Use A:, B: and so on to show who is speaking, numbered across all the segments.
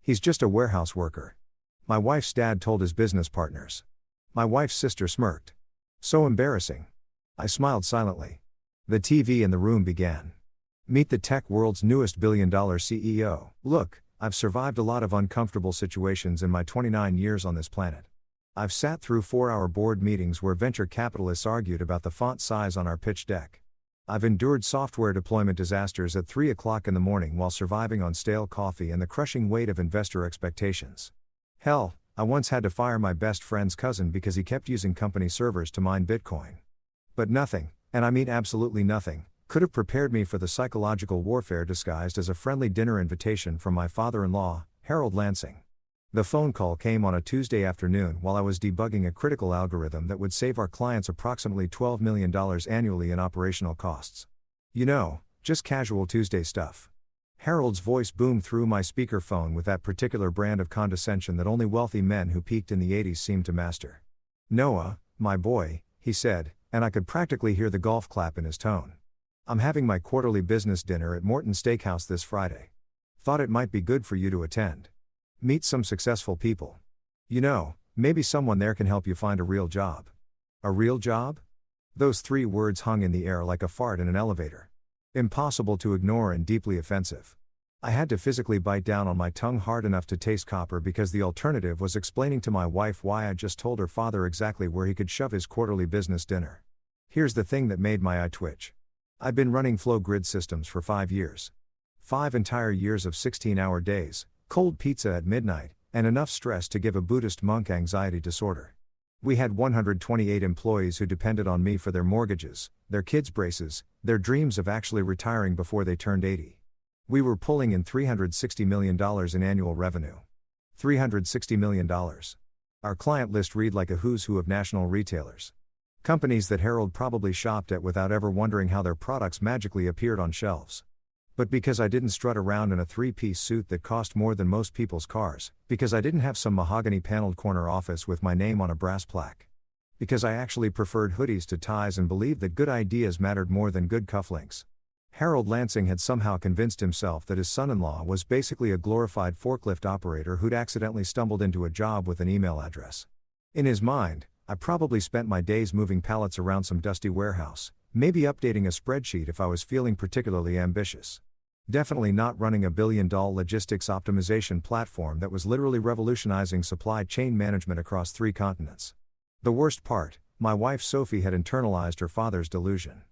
A: He's just a warehouse worker. My wife's dad told his business partners. My wife's sister smirked. So embarrassing. I smiled silently. The TV in the room began. Meet the tech world's newest billion-dollar CEO. Look, I've survived a lot of uncomfortable situations in my 29 years on this planet. I've sat through 4-hour board meetings where venture capitalists argued about the font size on our pitch deck. I've endured software deployment disasters at 3 o'clock in the morning while surviving on stale coffee and the crushing weight of investor expectations. Hell, I once had to fire my best friend's cousin because he kept using company servers to mine Bitcoin. But nothing, and I mean absolutely nothing, could have prepared me for the psychological warfare disguised as a friendly dinner invitation from my father-in-law, Harold Lansing. The phone call came on a Tuesday afternoon while I was debugging a critical algorithm that would save our clients approximately $12 million annually in operational costs. You know, just casual Tuesday stuff. Harold's voice boomed through my speakerphone with that particular brand of condescension that only wealthy men who peaked in the 80s seemed to master. "Noah, my boy," he said, and I could practically hear the golf clap in his tone. "I'm having my quarterly business dinner at Morton Steakhouse this Friday. Thought it might be good for you to attend. Meet some successful people. You know, maybe someone there can help you find a real job." A real job? Those 3 words hung in the air like a fart in an elevator. Impossible to ignore and deeply offensive. I had to physically bite down on my tongue hard enough to taste copper because the alternative was explaining to my wife why I just told her father exactly where he could shove his quarterly business dinner. Here's the thing that made my eye twitch. I'd been running flow grid systems for 5 years. 5 entire years of 16-hour days, cold pizza at midnight, and enough stress to give a Buddhist monk anxiety disorder. We had 128 employees who depended on me for their mortgages, their kids' braces, their dreams of actually retiring before they turned 80. We were pulling in $360 million in annual revenue. $360 million. Our client list read like a who's who of national retailers. Companies that Harold probably shopped at without ever wondering how their products magically appeared on shelves. But because I didn't strut around in a 3-piece suit that cost more than most people's cars, because I didn't have some mahogany paneled corner office with my name on a brass plaque. Because I actually preferred hoodies to ties and believed that good ideas mattered more than good cufflinks. Harold Lansing had somehow convinced himself that his son-in-law was basically a glorified forklift operator who'd accidentally stumbled into a job with an email address. In his mind, I probably spent my days moving pallets around some dusty warehouse, maybe updating a spreadsheet if I was feeling particularly ambitious. Definitely not running a billion-dollar logistics optimization platform that was literally revolutionizing supply chain management across 3 continents. The worst part, my wife Sophie had internalized her father's delusion.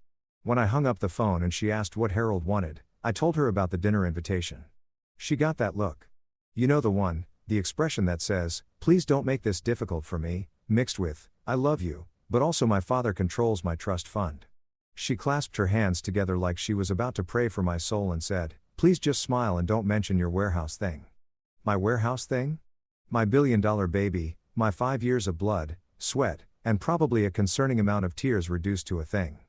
A: When I hung up the phone and she asked what Harold wanted, I told her about the dinner invitation. She got that look. You know the one, the expression that says, "Please don't make this difficult for me," mixed with, "I love you, but also my father controls my trust fund." She clasped her hands together like she was about to pray for my soul and said, "Please just smile and don't mention your warehouse thing." My warehouse thing? My billion-dollar baby, my 5 years of blood, sweat, and probably a concerning amount of tears reduced to a thing.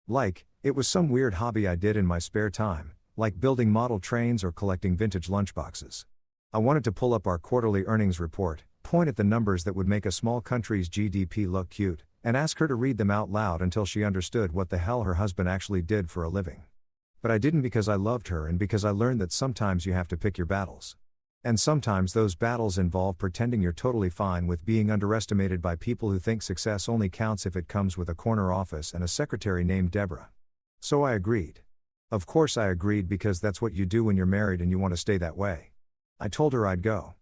A: Like, it was some weird hobby I did in my spare time, like building model trains or collecting vintage lunchboxes. I wanted to pull up our quarterly earnings report, point at the numbers that would make a small country's GDP look cute, and ask her to read them out loud until she understood what the hell her husband actually did for a living. But I didn't because I loved her and because I learned that sometimes you have to pick your battles. And sometimes those battles involve pretending you're totally fine with being underestimated by people who think success only counts if it comes with a corner office and a secretary named Deborah. So I agreed. Of course I agreed because that's what you do when you're married and you want to stay that way. I told her I'd go.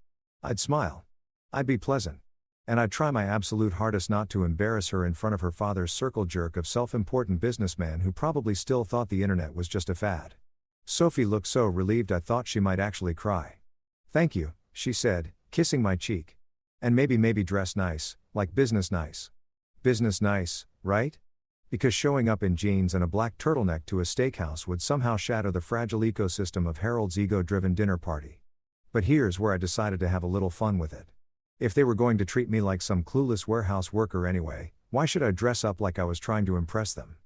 A: I'd smile. I'd be pleasant. And I'd try my absolute hardest not to embarrass her in front of her father's circle jerk of self-important businessman who probably still thought the internet was just a fad. Sophie looked so relieved I thought she might actually cry. "Thank you," she said, kissing my cheek. "And maybe dress nice, like business nice." Business nice, right? Because showing up in jeans and a black turtleneck to a steakhouse would somehow shatter the fragile ecosystem of Harold's ego-driven dinner party. But here's where I decided to have a little fun with it. If they were going to treat me like some clueless warehouse worker anyway, why should I dress up like I was trying to impress them?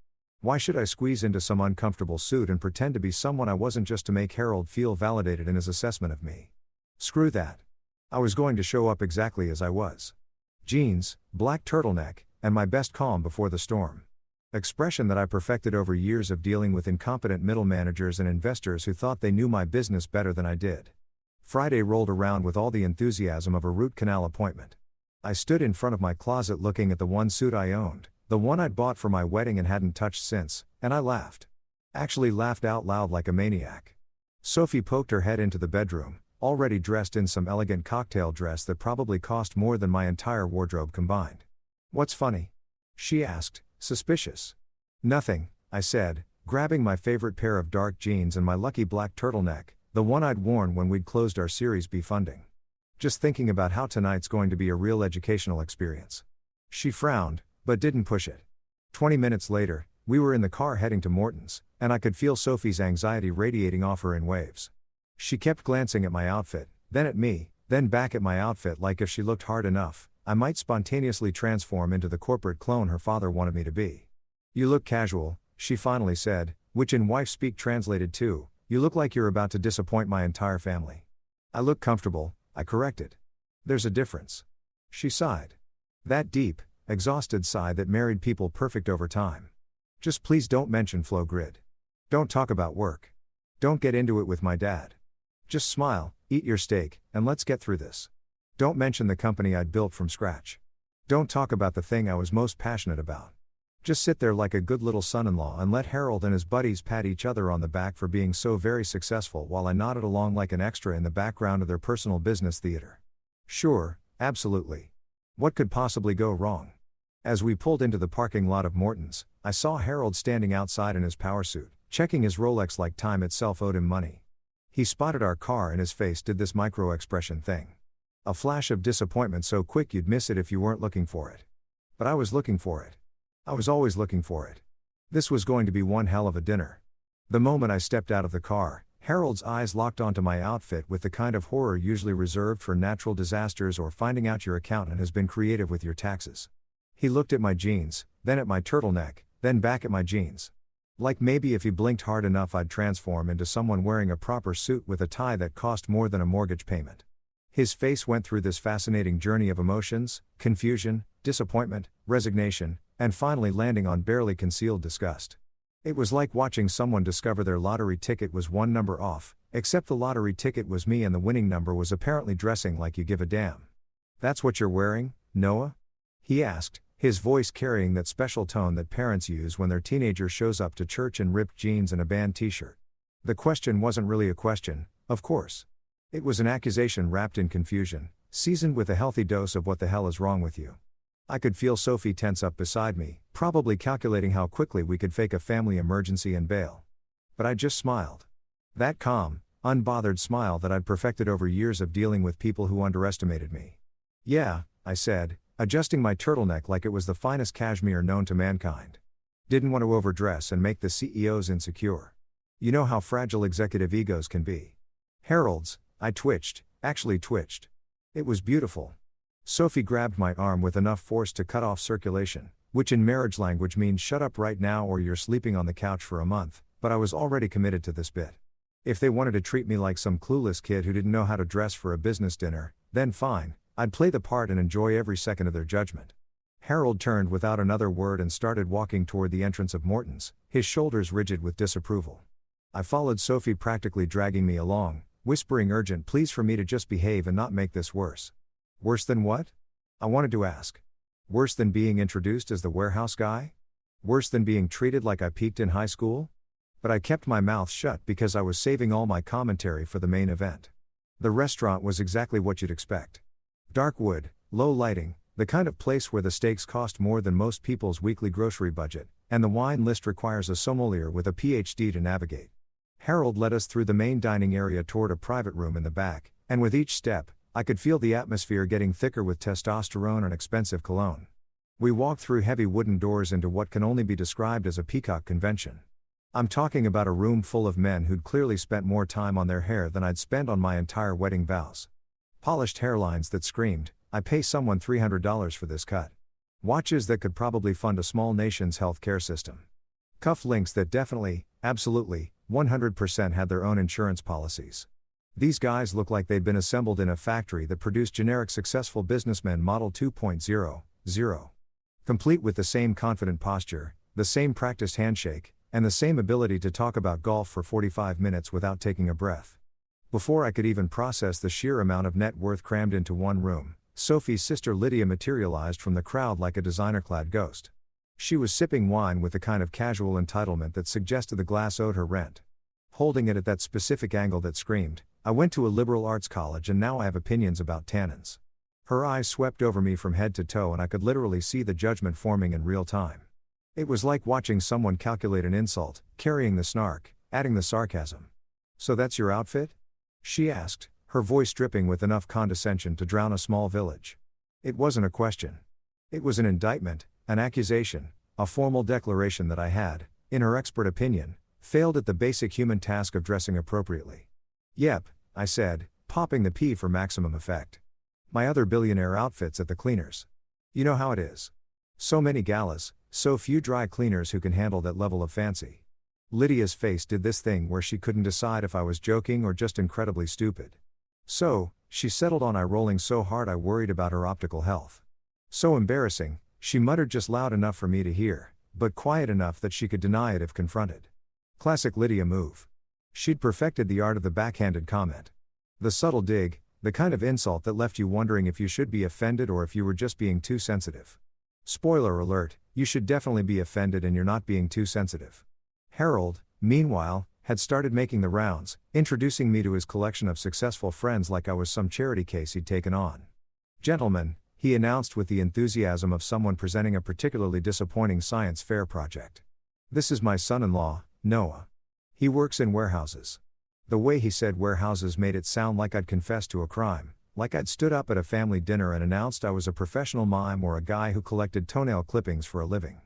A: Why should I squeeze into some uncomfortable suit and pretend to be someone I wasn't just to make Harold feel validated in his assessment of me? Screw that. I was going to show up exactly as I was. Jeans, black turtleneck, and my best calm before the storm. Expression that I perfected over years of dealing with incompetent middle managers and investors who thought they knew my business better than I did. Friday rolled around with all the enthusiasm of a root canal appointment. I stood in front of my closet looking at the one suit I owned, the one I'd bought for my wedding and hadn't touched since, and I laughed. Actually laughed out loud like a maniac. Sophie poked her head into the bedroom, already dressed in some elegant cocktail dress that probably cost more than my entire wardrobe combined. "What's funny?" she asked, suspicious. "Nothing," I said, grabbing my favorite pair of dark jeans and my lucky black turtleneck, the one I'd worn when we'd closed our Series B funding. "Just thinking about how tonight's going to be a real educational experience." She frowned, but didn't push it. 20 minutes later, we were in the car heading to Morton's, and I could feel Sophie's anxiety radiating off her in waves. She kept glancing at my outfit, then at me, then back at my outfit like if she looked hard enough, I might spontaneously transform into the corporate clone her father wanted me to be. "You look casual," she finally said, which in wife speak translated to, "You look like you're about to disappoint my entire family." "I look comfortable," I corrected. "There's a difference." She sighed. That deep, exhausted sigh that married people perfect over time. "Just please don't mention Flow Grid. Don't talk about work. Don't get into it with my dad. Just smile, eat your steak, and let's get through this. Don't mention the company I'd built from scratch. Don't talk about the thing I was most passionate about. Just sit there like a good little son-in-law and let Harold and his buddies pat each other on the back for being so very successful while I nodded along like an extra in the background of their personal business theater. Sure, absolutely. What could possibly go wrong?" As we pulled into the parking lot of Morton's, I saw Harold standing outside in his power suit, checking his Rolex like time itself owed him money. He spotted our car and his face did this micro-expression thing. A flash of disappointment so quick you'd miss it if you weren't looking for it. But I was looking for it. I was always looking for it. This was going to be one hell of a dinner. The moment I stepped out of the car, Harold's eyes locked onto my outfit with the kind of horror usually reserved for natural disasters or finding out your accountant has been creative with your taxes. He looked at my jeans, then at my turtleneck, then back at my jeans. Like maybe if he blinked hard enough I'd transform into someone wearing a proper suit with a tie that cost more than a mortgage payment. His face went through this fascinating journey of emotions, confusion, disappointment, resignation, and finally landing on barely concealed disgust. It was like watching someone discover their lottery ticket was one number off, except the lottery ticket was me and the winning number was apparently dressing like you give a damn. "That's what you're wearing, Noah?" he asked, his voice carrying that special tone that parents use when their teenager shows up to church in ripped jeans and a band t-shirt. The question wasn't really a question, of course. It was an accusation wrapped in confusion, seasoned with a healthy dose of what the hell is wrong with you. I could feel Sophie tense up beside me, probably calculating how quickly we could fake a family emergency and bail. But I just smiled. That calm, unbothered smile that I'd perfected over years of dealing with people who underestimated me. "Yeah," I said, adjusting my turtleneck like it was the finest cashmere known to mankind. Didn't want to overdress and make the CEOs insecure. You know how fragile executive egos can be. Harold's, I twitched, actually twitched. It was beautiful. Sophie grabbed my arm with enough force to cut off circulation, which in marriage language means shut up right now or you're sleeping on the couch for a month, but I was already committed to this bit. If they wanted to treat me like some clueless kid who didn't know how to dress for a business dinner, then fine, I'd play the part and enjoy every second of their judgment. Harold turned without another word and started walking toward the entrance of Morton's, his shoulders rigid with disapproval. I followed Sophie, practically dragging me along, whispering urgent pleas for me to just behave and not make this worse. Worse than what? I wanted to ask. Worse than being introduced as the warehouse guy? Worse than being treated like I peaked in high school? But I kept my mouth shut because I was saving all my commentary for the main event. The restaurant was exactly what you'd expect. Dark wood, low lighting, the kind of place where the steaks cost more than most people's weekly grocery budget, and the wine list requires a sommelier with a PhD to navigate. Harold led us through the main dining area toward a private room in the back, and with each step, I could feel the atmosphere getting thicker with testosterone and expensive cologne. We walked through heavy wooden doors into what can only be described as a peacock convention. I'm talking about a room full of men who'd clearly spent more time on their hair than I'd spent on my entire wedding vows. Polished hairlines that screamed, "I pay someone $300 for this cut." Watches that could probably fund a small nation's health care system. Cuff links that definitely, absolutely, 100% had their own insurance policies. These guys look like they'd been assembled in a factory that produced generic successful businessmen Model 2.0, complete with the same confident posture, the same practiced handshake, and the same ability to talk about golf for 45 minutes without taking a breath. Before I could even process the sheer amount of net worth crammed into one room, Sophie's sister Lydia materialized from the crowd like a designer-clad ghost. She was sipping wine with the kind of casual entitlement that suggested the glass owed her rent. Holding it at that specific angle that screamed, "I went to a liberal arts college and now I have opinions about tannins." Her eyes swept over me from head to toe and I could literally see the judgment forming in real time. It was like watching someone calculate an insult, carrying the snark, adding the sarcasm. "So that's your outfit?" she asked, her voice dripping with enough condescension to drown a small village. It wasn't a question. It was an indictment, an accusation, a formal declaration that I had, in her expert opinion, failed at the basic human task of dressing appropriately. "Yep," I said, popping the P for maximum effect. "My other billionaire outfit's at the cleaners. You know how it is. So many galas, so few dry cleaners who can handle that level of fancy." Lydia's face did this thing where she couldn't decide if I was joking or just incredibly stupid. "So," she settled on, "I rolling so hard I worried about her optical health." "So embarrassing," she muttered, just loud enough for me to hear, but quiet enough that she could deny it if confronted. Classic Lydia move. She'd perfected the art of the backhanded comment. The subtle dig, the kind of insult that left you wondering if you should be offended or if you were just being too sensitive. Spoiler alert, you should definitely be offended and you're not being too sensitive. Harold, meanwhile, had started making the rounds, introducing me to his collection of successful friends like I was some charity case he'd taken on. "Gentlemen," he announced with the enthusiasm of someone presenting a particularly disappointing science fair project. "This is my son-in-law, Noah. He works in warehouses." The way he said warehouses made it sound like I'd confessed to a crime, like I'd stood up at a family dinner and announced I was a professional mime or a guy who collected toenail clippings for a living.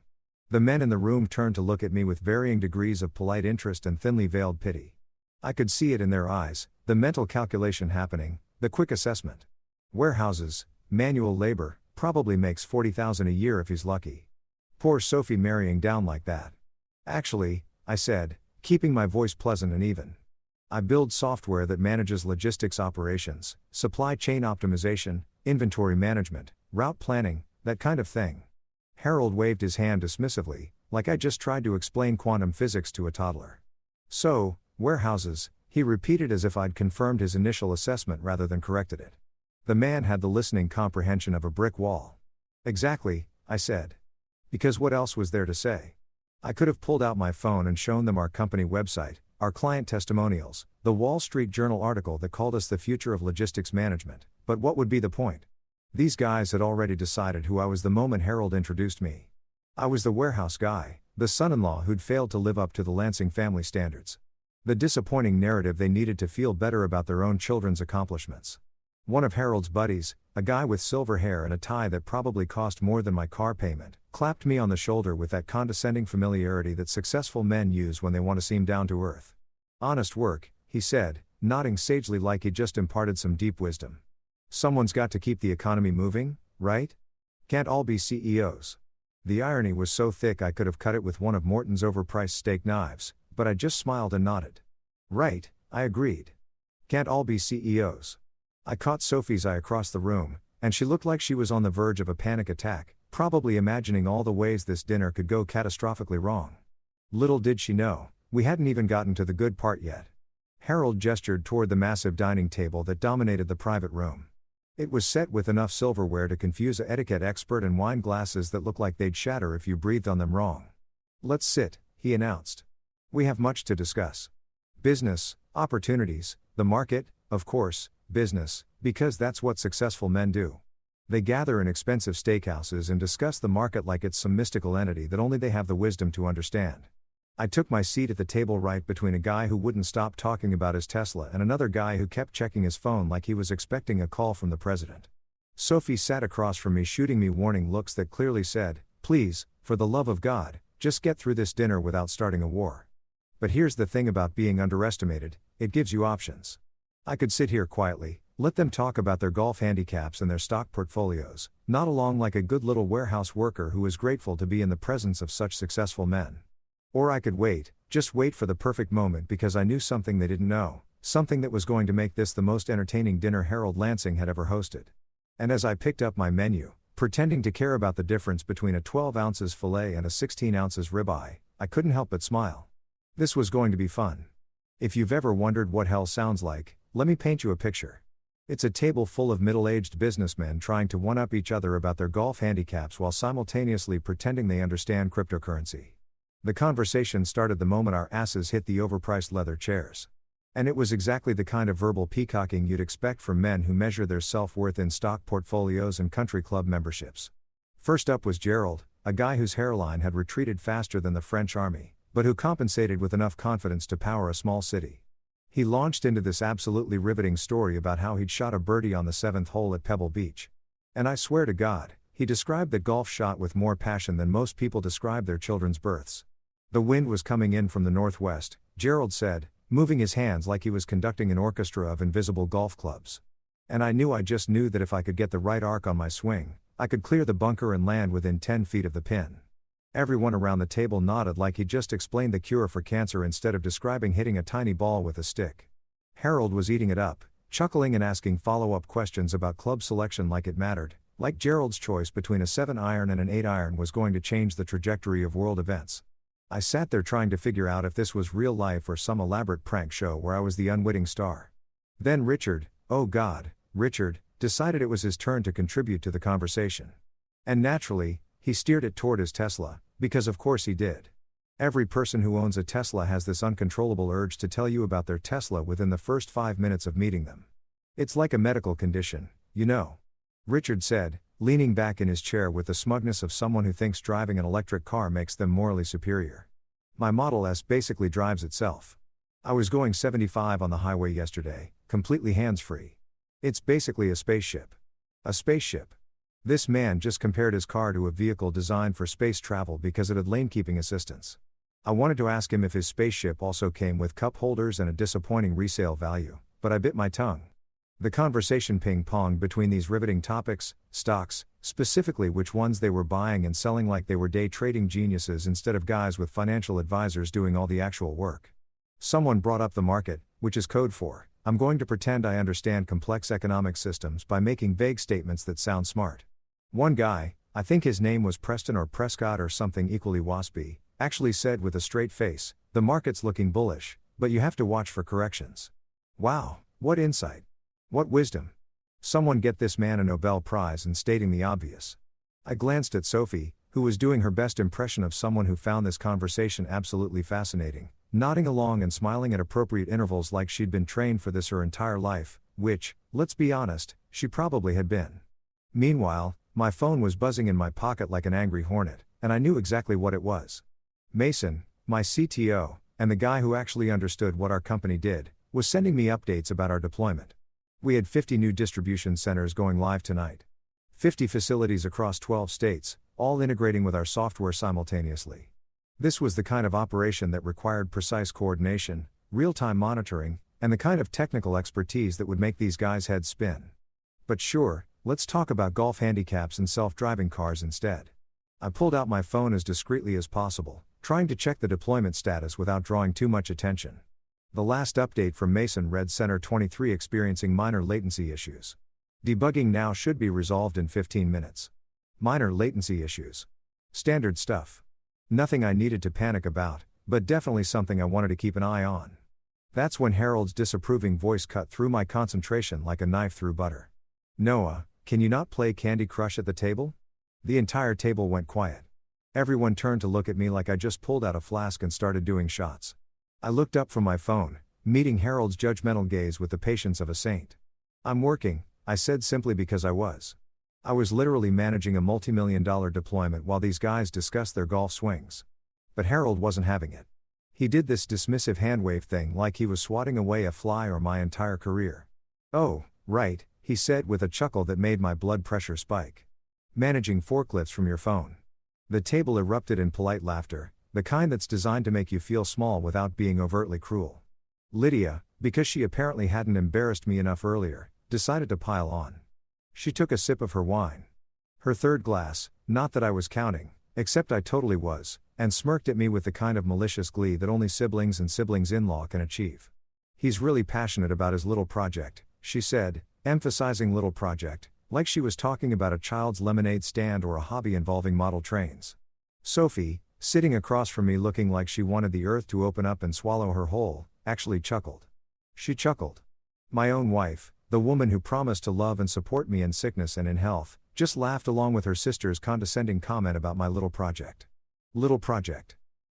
A: The men in the room turned to look at me with varying degrees of polite interest and thinly veiled pity. I could see it in their eyes, the mental calculation happening, the quick assessment. Warehouses, manual labor, probably makes $40,000 a year if he's lucky. Poor Sophie marrying down like that. "Actually," I said, keeping my voice pleasant and even. "I build software that manages logistics operations, supply chain optimization, inventory management, route planning, that kind of thing." Harold waved his hand dismissively, like I just tried to explain quantum physics to a toddler. "So, warehouses," he repeated as if I'd confirmed his initial assessment rather than corrected it. The man had the listening comprehension of a brick wall. "Exactly," I said. Because what else was there to say? I could have pulled out my phone and shown them our company website, our client testimonials, the Wall Street Journal article that called us the future of logistics management, but what would be the point? These guys had already decided who I was the moment Harold introduced me. I was the warehouse guy, the son-in-law who'd failed to live up to the Lansing family standards. The disappointing narrative they needed to feel better about their own children's accomplishments. One of Harold's buddies, a guy with silver hair and a tie that probably cost more than my car payment, clapped me on the shoulder with that condescending familiarity that successful men use when they want to seem down to earth. "Honest work," he said, nodding sagely like he'd just imparted some deep wisdom. "Someone's got to keep the economy moving, right? Can't all be CEOs." The irony was so thick I could have cut it with one of Morton's overpriced steak knives, but I just smiled and nodded. "Right," I agreed. "Can't all be CEOs." I caught Sophie's eye across the room, and she looked like she was on the verge of a panic attack, probably imagining all the ways this dinner could go catastrophically wrong. Little did she know, we hadn't even gotten to the good part yet. Harold gestured toward the massive dining table that dominated the private room. It was set with enough silverware to confuse an etiquette expert and wine glasses that looked like they'd shatter if you breathed on them wrong. "Let's sit," he announced. "We have much to discuss. Business, opportunities, the market, of course, business, because that's what successful men do. They gather in expensive steakhouses and discuss the market like it's some mystical entity that only they have the wisdom to understand." I took my seat at the table right between a guy who wouldn't stop talking about his Tesla and another guy who kept checking his phone like he was expecting a call from the president. Sophie sat across from me shooting me warning looks that clearly said, "Please, for the love of God, just get through this dinner without starting a war." But here's the thing about being underestimated, it gives you options. I could sit here quietly, let them talk about their golf handicaps and their stock portfolios, nod along like a good little warehouse worker who was grateful to be in the presence of such successful men. Or I could wait, just wait for the perfect moment because I knew something they didn't know, something that was going to make this the most entertaining dinner Harold Lansing had ever hosted. And as I picked up my menu, pretending to care about the difference between a 12 ounces filet and a 16 ounces ribeye, I couldn't help but smile. This was going to be fun. If you've ever wondered what hell sounds like, let me paint you a picture. It's a table full of middle-aged businessmen trying to one-up each other about their golf handicaps while simultaneously pretending they understand cryptocurrency. The conversation started the moment our asses hit the overpriced leather chairs. And it was exactly the kind of verbal peacocking you'd expect from men who measure their self-worth in stock portfolios and country club memberships. First up was Gerald, a guy whose hairline had retreated faster than the French army, but who compensated with enough confidence to power a small city. He launched into this absolutely riveting story about how he'd shot a birdie on the 7th hole at Pebble Beach. And I swear to God, he described the golf shot with more passion than most people describe their children's births. The wind was coming in from the northwest, Gerald said, moving his hands like he was conducting an orchestra of invisible golf clubs. And I just knew that if I could get the right arc on my swing, I could clear the bunker and land within 10 feet of the pin. Everyone around the table nodded like he'd just explained the cure for cancer instead of describing hitting a tiny ball with a stick. Harold was eating it up, chuckling and asking follow-up questions about club selection like it mattered, like Gerald's choice between a 7-iron and an 8-iron was going to change the trajectory of world events. I sat there trying to figure out if this was real life or some elaborate prank show where I was the unwitting star. Then Richard, oh God, Richard, decided it was his turn to contribute to the conversation. And naturally, he steered it toward his Tesla, because of course he did. Every person who owns a Tesla has this uncontrollable urge to tell you about their Tesla within the first 5 minutes of meeting them. It's like a medical condition, you know. Richard said, leaning back in his chair with the smugness of someone who thinks driving an electric car makes them morally superior. My Model S basically drives itself. I was going 75 on the highway yesterday, completely hands-free. It's basically a spaceship. A spaceship. This man just compared his car to a vehicle designed for space travel because it had lane-keeping assistance. I wanted to ask him if his spaceship also came with cup holders and a disappointing resale value, but I bit my tongue. The conversation ping-ponged between these riveting topics, stocks, specifically which ones they were buying and selling like they were day trading geniuses instead of guys with financial advisors doing all the actual work. Someone brought up the market, which is code for, I'm going to pretend I understand complex economic systems by making vague statements that sound smart. One guy, I think his name was Preston or Prescott or something equally waspy, actually said with a straight face, the market's looking bullish, but you have to watch for corrections. Wow, what insight. What wisdom. Someone get this man a Nobel Prize in stating the obvious. I glanced at Sophie, who was doing her best impression of someone who found this conversation absolutely fascinating, nodding along and smiling at appropriate intervals like she'd been trained for this her entire life, which, let's be honest, she probably had been. Meanwhile, my phone was buzzing in my pocket like an angry hornet, and I knew exactly what it was. Mason, my CTO, and the guy who actually understood what our company did, was sending me updates about our deployment. We had 50 new distribution centers going live tonight. 50 facilities across 12 states, all integrating with our software simultaneously. This was the kind of operation that required precise coordination, real-time monitoring, and the kind of technical expertise that would make these guys' heads spin. But sure, let's talk about golf handicaps and self-driving cars instead. I pulled out my phone as discreetly as possible, trying to check the deployment status without drawing too much attention. The last update from Mason read Center 23 experiencing minor latency issues. Debugging now should be resolved in 15 minutes. Minor latency issues. Standard stuff. Nothing I needed to panic about, but definitely something I wanted to keep an eye on. That's when Harold's disapproving voice cut through my concentration like a knife through butter. Noah, can you not play Candy Crush at the table? The entire table went quiet. Everyone turned to look at me like I just pulled out a flask and started doing shots. I looked up from my phone, meeting Harold's judgmental gaze with the patience of a saint. I'm working, I said simply because I was. I was literally managing a multi-million-dollar deployment while these guys discussed their golf swings. But Harold wasn't having it. He did this dismissive handwave thing like he was swatting away a fly or my entire career. Oh, right, he said with a chuckle that made my blood pressure spike. Managing forklifts from your phone. The table erupted in polite laughter, the kind that's designed to make you feel small without being overtly cruel. Lydia, because she apparently hadn't embarrassed me enough earlier, decided to pile on. She took a sip of her wine. Her third glass, not that I was counting, except I totally was, and smirked at me with the kind of malicious glee that only siblings and siblings-in-law can achieve. He's really passionate about his little project, she said, emphasizing little project, like she was talking about a child's lemonade stand or a hobby involving model trains. Sophie, sitting across from me looking like she wanted the earth to open up and swallow her whole, actually chuckled. She chuckled. My own wife, the woman who promised to love and support me in sickness and in health, just laughed along with her sister's condescending comment about my little project. Little project.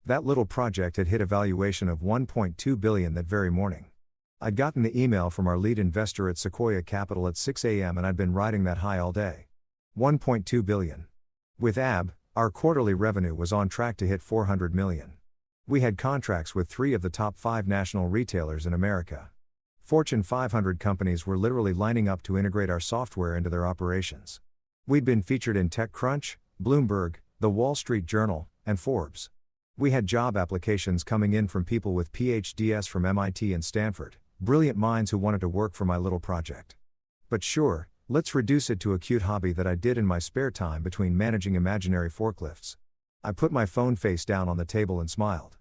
A: That little project had hit a valuation of $1.2 billion that very morning. I'd gotten the email from our lead investor at Sequoia Capital at 6 a.m. and I'd been riding that high all day. $1.2 billion. With AB, our quarterly revenue was on track to hit $400 million. We had contracts with 3 of the top 5 national retailers in America. Fortune 500 companies were literally lining up to integrate our software into their operations. We'd been featured in TechCrunch, Bloomberg, The Wall Street Journal, and Forbes. We had job applications coming in from people with PhDs from MIT and Stanford, brilliant minds who wanted to work for my little project. But sure, let's reduce it to a cute hobby that I did in my spare time between managing imaginary forklifts. I put my phone face down on the table and smiled.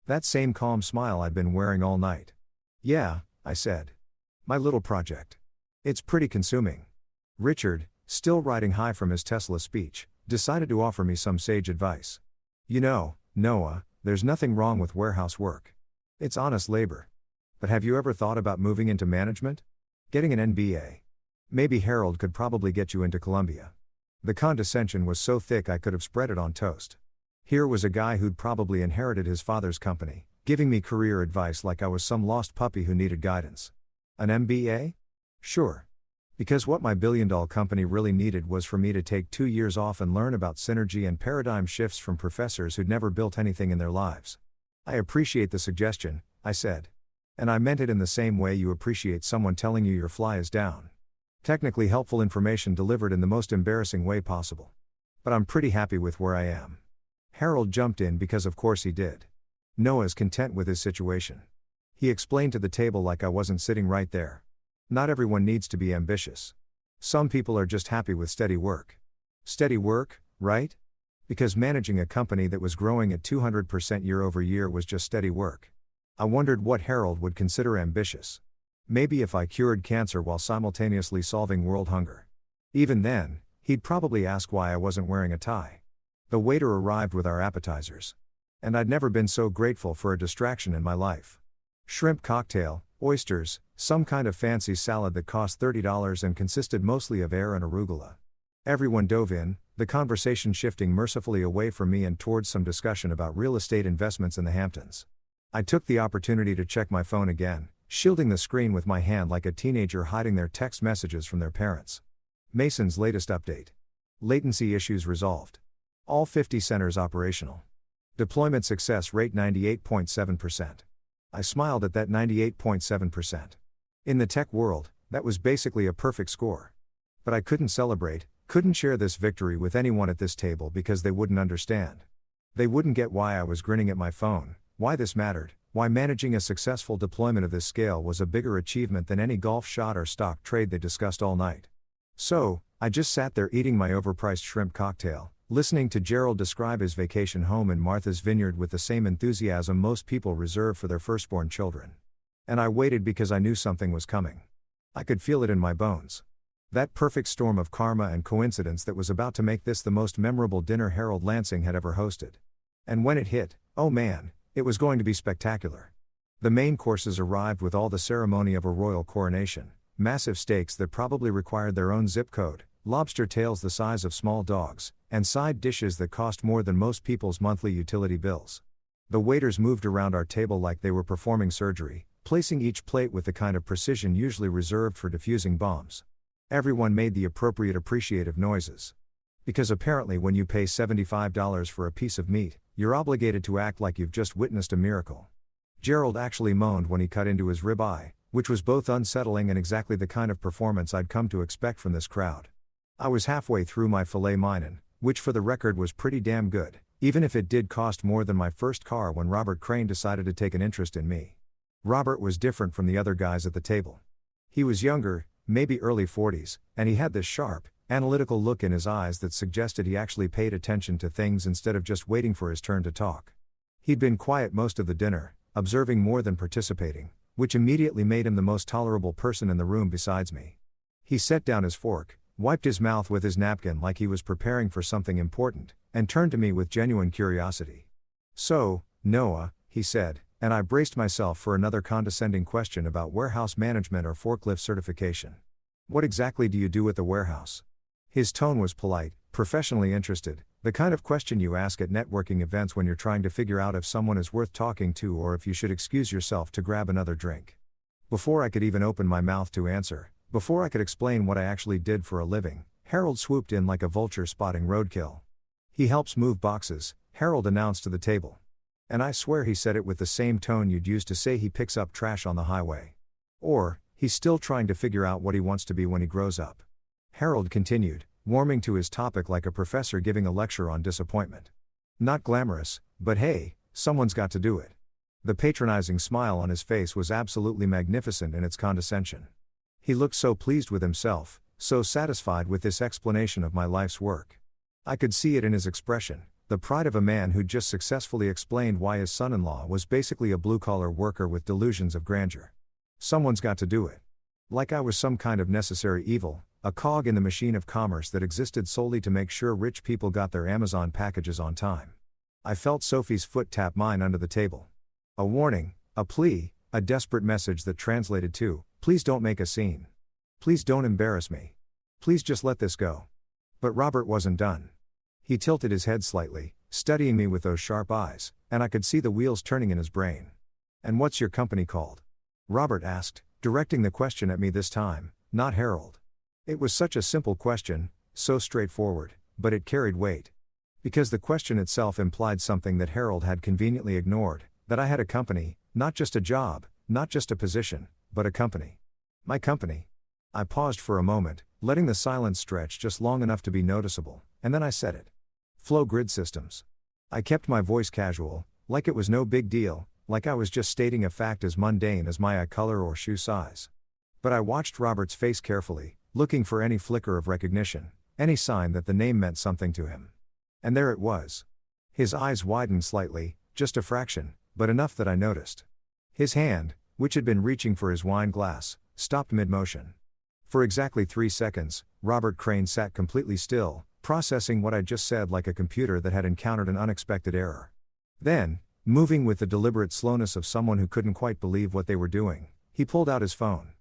A: That same calm smile I'd been wearing all night. Yeah, I said. My little project. It's pretty consuming. Richard, still riding high from his Tesla speech, decided to offer me some sage advice. You know, Noah, there's nothing wrong with warehouse work. It's honest labor. But have you ever thought about moving into management? Getting an MBA? Maybe Harold could probably get you into Columbia. The condescension was so thick I could have spread it on toast. Here was a guy who'd probably inherited his father's company, giving me career advice like I was some lost puppy who needed guidance. An MBA? Sure. Because what my billion-dollar company really needed was for me to take 2 years off and learn about synergy and paradigm shifts from professors who'd never built anything in their lives. I appreciate the suggestion, I said. And I meant it in the same way you appreciate someone telling you your fly is down. Technically helpful information delivered in the most embarrassing way possible. But I'm pretty happy with where I am. Harold jumped in because of course he did. Noah's content with his situation. He explained to the table like I wasn't sitting right there. Not everyone needs to be ambitious. Some people are just happy with steady work. Steady work, right? Because managing a company that was growing at 200% year over year was just steady work. I wondered what Harold would consider ambitious. Maybe if I cured cancer while simultaneously solving world hunger. Even then, he'd probably ask why I wasn't wearing a tie. The waiter arrived with our appetizers. And I'd never been so grateful for a distraction in my life. Shrimp cocktail, oysters, some kind of fancy salad that cost $30 and consisted mostly of air and arugula. Everyone dove in, the conversation shifting mercifully away from me and towards some discussion about real estate investments in the Hamptons. I took the opportunity to check my phone again, shielding the screen with my hand like a teenager hiding their text messages from their parents. Mason's latest update. Latency issues resolved. All 50 centers operational. Deployment success rate 98.7%. I smiled at that 98.7%. In the tech world, that was basically a perfect score. But I couldn't celebrate, couldn't share this victory with anyone at this table because they wouldn't understand. They wouldn't get why I was grinning at my phone, why this mattered, why managing a successful deployment of this scale was a bigger achievement than any golf shot or stock trade they discussed all night. So, I just sat there eating my overpriced shrimp cocktail, listening to Gerald describe his vacation home in Martha's Vineyard with the same enthusiasm most people reserve for their firstborn children. And I waited because I knew something was coming. I could feel it in my bones. That perfect storm of karma and coincidence that was about to make this the most memorable dinner Harold Lansing had ever hosted. And when it hit, oh man, it was going to be spectacular. The main courses arrived with all the ceremony of a royal coronation, massive steaks that probably required their own zip code, lobster tails the size of small dogs, and side dishes that cost more than most people's monthly utility bills. The waiters moved around our table like they were performing surgery, placing each plate with the kind of precision usually reserved for defusing bombs. Everyone made the appropriate appreciative noises. Because apparently when you pay $75 for a piece of meat, you're obligated to act like you've just witnessed a miracle. Gerald actually moaned when he cut into his ribeye, which was both unsettling and exactly the kind of performance I'd come to expect from this crowd. I was halfway through my filet mignon, which for the record was pretty damn good, even if it did cost more than my first car when Robert Crane decided to take an interest in me. Robert was different from the other guys at the table. He was younger, maybe early 40s, and he had this sharp, analytical look in his eyes that suggested he actually paid attention to things instead of just waiting for his turn to talk. He'd been quiet most of the dinner, observing more than participating, which immediately made him the most tolerable person in the room besides me. He set down his fork, wiped his mouth with his napkin like he was preparing for something important, and turned to me with genuine curiosity. "So, Noah," he said, and I braced myself for another condescending question about warehouse management or forklift certification. What exactly do you do at the warehouse? His tone was polite, professionally interested, the kind of question you ask at networking events when you're trying to figure out if someone is worth talking to or if you should excuse yourself to grab another drink. Before I could even open my mouth to answer, before I could explain what I actually did for a living, Harold swooped in like a vulture spotting roadkill. He helps move boxes, Harold announced to the table. And I swear he said it with the same tone you'd use to say he picks up trash on the highway. Or, he's still trying to figure out what he wants to be when he grows up. Harold continued, warming to his topic like a professor giving a lecture on disappointment. Not glamorous, but hey, someone's got to do it. The patronizing smile on his face was absolutely magnificent in its condescension. He looked so pleased with himself, so satisfied with this explanation of my life's work. I could see it in his expression, the pride of a man who'd just successfully explained why his son-in-law was basically a blue-collar worker with delusions of grandeur. Someone's got to do it. Like I was some kind of necessary evil, a cog in the machine of commerce that existed solely to make sure rich people got their Amazon packages on time. I felt Sophie's foot tap mine under the table. A warning, a plea, a desperate message that translated to, please don't make a scene. Please don't embarrass me. Please just let this go. But Robert wasn't done. He tilted his head slightly, studying me with those sharp eyes, and I could see the wheels turning in his brain. And what's your company called? Robert asked, directing the question at me this time, not Harold. It was such a simple question, so straightforward, but it carried weight. Because the question itself implied something that Harold had conveniently ignored, that I had a company, not just a job, not just a position, but a company. My company. I paused for a moment, letting the silence stretch just long enough to be noticeable, and then I said it. Flow Grid Systems. I kept my voice casual, like it was no big deal, like I was just stating a fact as mundane as my eye color or shoe size. But I watched Robert's face carefully, looking for any flicker of recognition, any sign that the name meant something to him. And there it was. His eyes widened slightly, just a fraction, but enough that I noticed. His hand, which had been reaching for his wine glass, stopped mid-motion. For exactly 3 seconds, Robert Crane sat completely still, processing what I'd just said like a computer that had encountered an unexpected error. Then, moving with the deliberate slowness of someone who couldn't quite believe what they were doing, he pulled out his phone.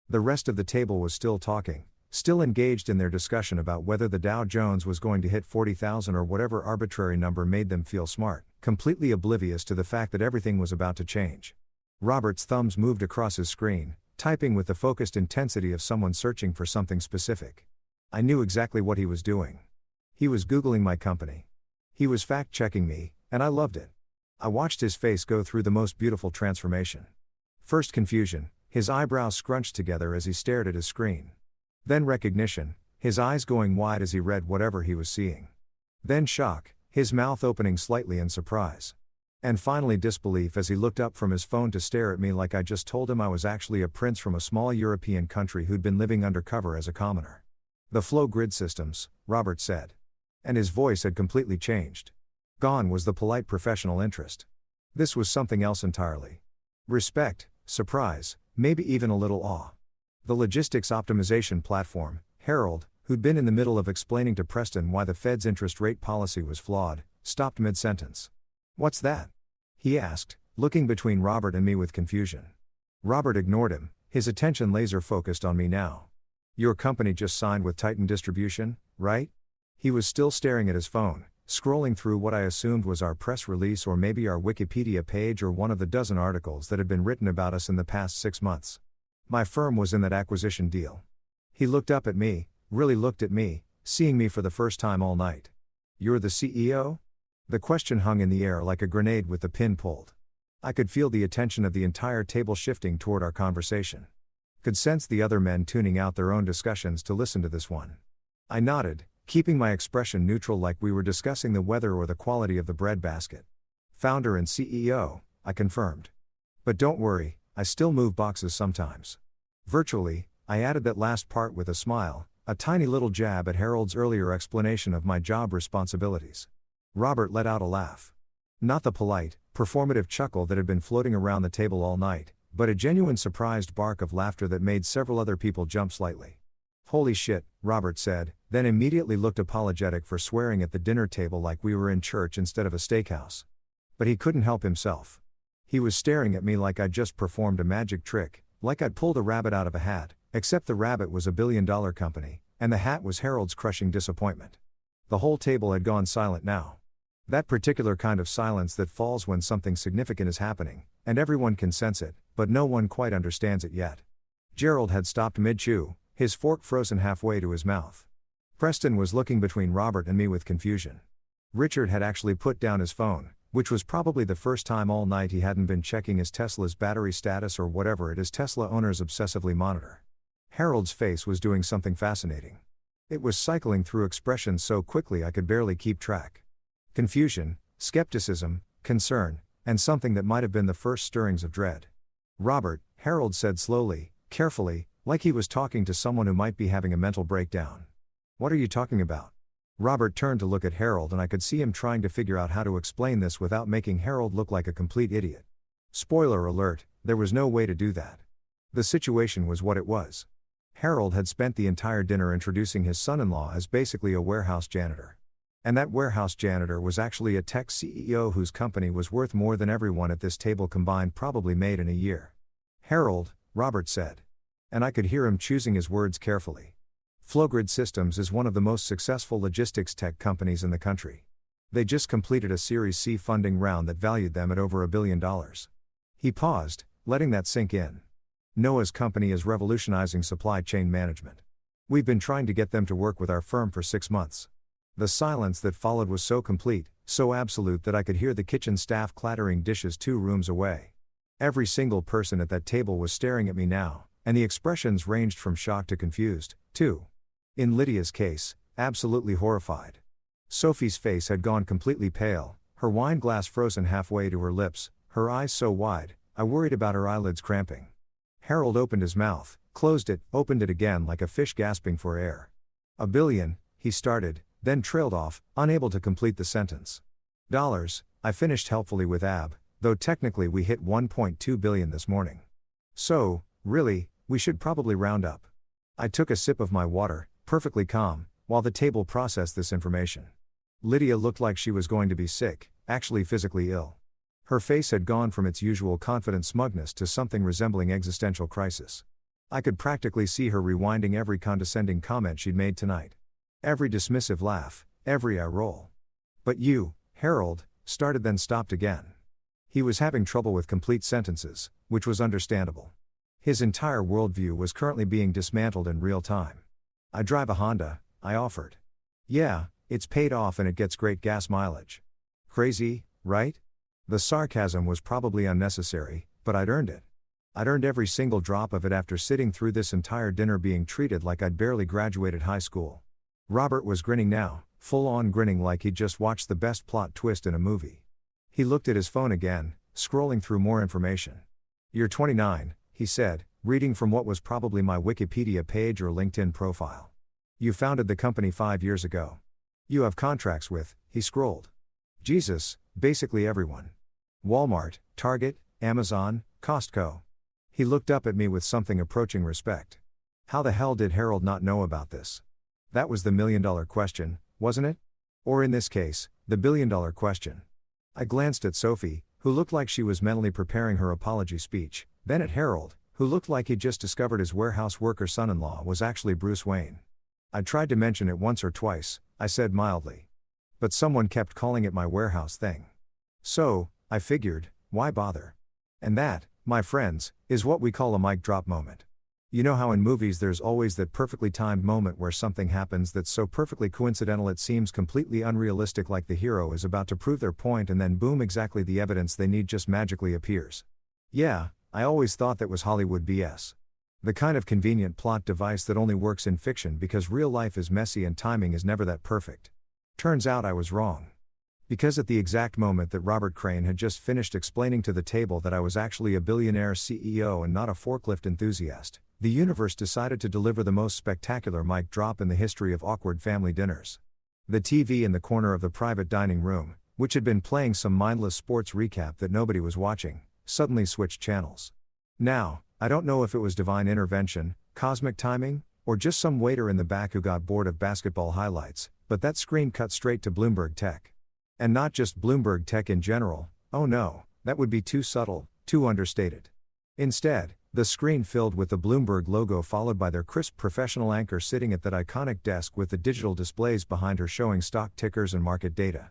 A: The rest of the table was still talking, still engaged in their discussion about whether the Dow Jones was going to hit 40,000 or whatever arbitrary number made them feel smart, completely oblivious to the fact that everything was about to change. Robert's thumbs moved across his screen, typing with the focused intensity of someone searching for something specific. I knew exactly what he was doing. He was Googling my company. He was fact-checking me, and I loved it. I watched his face go through the most beautiful transformation. First confusion, his eyebrows scrunched together as he stared at his screen. Then recognition, his eyes going wide as he read whatever he was seeing. Then shock, his mouth opening slightly in surprise. And finally disbelief as he looked up from his phone to stare at me like I just told him I was actually a prince from a small European country who'd been living undercover as a commoner. The Flow Grid Systems, Robert said. And his voice had completely changed. Gone was the polite professional interest. This was something else entirely. Respect, surprise, maybe even a little awe. The logistics optimization platform, Harold, who'd been in the middle of explaining to Preston why the Fed's interest rate policy was flawed, stopped mid-sentence. What's that? He asked, looking between Robert and me with confusion. Robert ignored him, his attention laser-focused on me now. Your company just signed with Titan Distribution, right? He was still staring at his phone, scrolling through what I assumed was our press release or maybe our Wikipedia page or one of the dozen articles that had been written about us in the past 6 months. My firm was in that acquisition deal. He looked up at me, really looked at me, seeing me for the first time all night. You're the CEO? The question hung in the air like a grenade with the pin pulled. I could feel the attention of the entire table shifting toward our conversation. Could sense the other men tuning out their own discussions to listen to this one. I nodded, keeping my expression neutral like we were discussing the weather or the quality of the bread basket. Founder and CEO, I confirmed. But don't worry, I still move boxes sometimes. Virtually, I added that last part with a smile, a tiny little jab at Harold's earlier explanation of my job responsibilities. Robert let out a laugh. Not the polite, performative chuckle that had been floating around the table all night, but a genuine surprised bark of laughter that made several other people jump slightly. Holy shit, Robert said, then immediately looked apologetic for swearing at the dinner table like we were in church instead of a steakhouse. But he couldn't help himself. He was staring at me like I'd just performed a magic trick, like I'd pulled a rabbit out of a hat, except the rabbit was a billion-dollar company, and the hat was Harold's crushing disappointment. The whole table had gone silent now. That particular kind of silence that falls when something significant is happening, and everyone can sense it, but no one quite understands it yet. Gerald had stopped mid-chew, his fork frozen halfway to his mouth. Preston was looking between Robert and me with confusion. Richard had actually put down his phone, which was probably the first time all night he hadn't been checking his Tesla's battery status or whatever it is Tesla owners obsessively monitor. Harold's face was doing something fascinating. It was cycling through expressions so quickly I could barely keep track. Confusion, skepticism, concern, and something that might have been the first stirrings of dread. "Robert," Harold said slowly, carefully, like he was talking to someone who might be having a mental breakdown. "What are you talking about?" Robert turned to look at Harold and I could see him trying to figure out how to explain this without making Harold look like a complete idiot. Spoiler alert, there was no way to do that. The situation was what it was. Harold had spent the entire dinner introducing his son-in-law as basically a warehouse janitor. And that warehouse janitor was actually a tech CEO whose company was worth more than everyone at this table combined probably made in a year. "Harold," Robert said. And I could hear him choosing his words carefully. Flowgrid Systems is one of the most successful logistics tech companies in the country. They just completed a Series C funding round that valued them at over $1 billion. He paused, letting that sink in. Noah's company is revolutionizing supply chain management. We've been trying to get them to work with our firm for 6 months. The silence that followed was so complete, so absolute that I could hear the kitchen staff clattering dishes 2 rooms away. Every single person at that table was staring at me now, and the expressions ranged from shocked to confused, too. In Lydia's case, absolutely horrified. Sophie's face had gone completely pale, her wine glass frozen halfway to her lips, her eyes so wide, I worried about her eyelids cramping. Harold opened his mouth, closed it, opened it again like a fish gasping for air. "$1 billion, he started, then trailed off, unable to complete the sentence. "Dollars, I finished helpfully with Ab, though technically we hit $1.2 billion this morning. So, really, we should probably round up." I took a sip of my water, perfectly calm, while the table processed this information. Lydia looked like she was going to be sick, actually physically ill. Her face had gone from its usual confident smugness to something resembling existential crisis. I could practically see her rewinding every condescending comment she'd made tonight. Every dismissive laugh, every eye roll. "But you," Harold started then stopped again. He was having trouble with complete sentences, which was understandable. His entire worldview was currently being dismantled in real time. "I drive a Honda," I offered. "Yeah, it's paid off and it gets great gas mileage." "Crazy, right?" The sarcasm was probably unnecessary, but I'd earned it. I'd earned every single drop of it after sitting through this entire dinner being treated like I'd barely graduated high school. Robert was grinning now, full-on grinning like he'd just watched the best plot twist in a movie. He looked at his phone again, scrolling through more information. "You're 29, he said, reading from what was probably my Wikipedia page or LinkedIn profile. "You founded the company 5 years ago. You have contracts with," he scrolled. "Jesus, basically everyone. Walmart, Target, Amazon, Costco." He looked up at me with something approaching respect. How the hell did Harold not know about this? That was the million-dollar question, wasn't it? Or in this case, the billion-dollar question. I glanced at Sophie, who looked like she was mentally preparing her apology speech, then at Harold, who looked like he'd just discovered his warehouse worker son-in-law was actually Bruce Wayne. "I tried to mention it once or twice," I said mildly. "But someone kept calling it my warehouse thing. So, I figured, why bother?" And that, my friends, is what we call a mic drop moment. You know how in movies there's always that perfectly timed moment where something happens that's so perfectly coincidental it seems completely unrealistic, like the hero is about to prove their point and then boom, exactly the evidence they need just magically appears. Yeah, I always thought that was Hollywood BS. The kind of convenient plot device that only works in fiction because real life is messy and timing is never that perfect. Turns out I was wrong. Because at the exact moment that Robert Crane had just finished explaining to the table that I was actually a billionaire CEO and not a forklift enthusiast, the universe decided to deliver the most spectacular mic drop in the history of awkward family dinners. The TV in the corner of the private dining room, which had been playing some mindless sports recap that nobody was watching, suddenly switched channels. Now, I don't know if it was divine intervention, cosmic timing, or just some waiter in the back who got bored of basketball highlights, but that screen cut straight to Bloomberg Tech. And not just Bloomberg Tech in general, oh no, That would be too subtle, too understated. Instead, the screen filled with the Bloomberg logo followed by their crisp professional anchor sitting at that iconic desk with the digital displays behind her showing stock tickers and market data.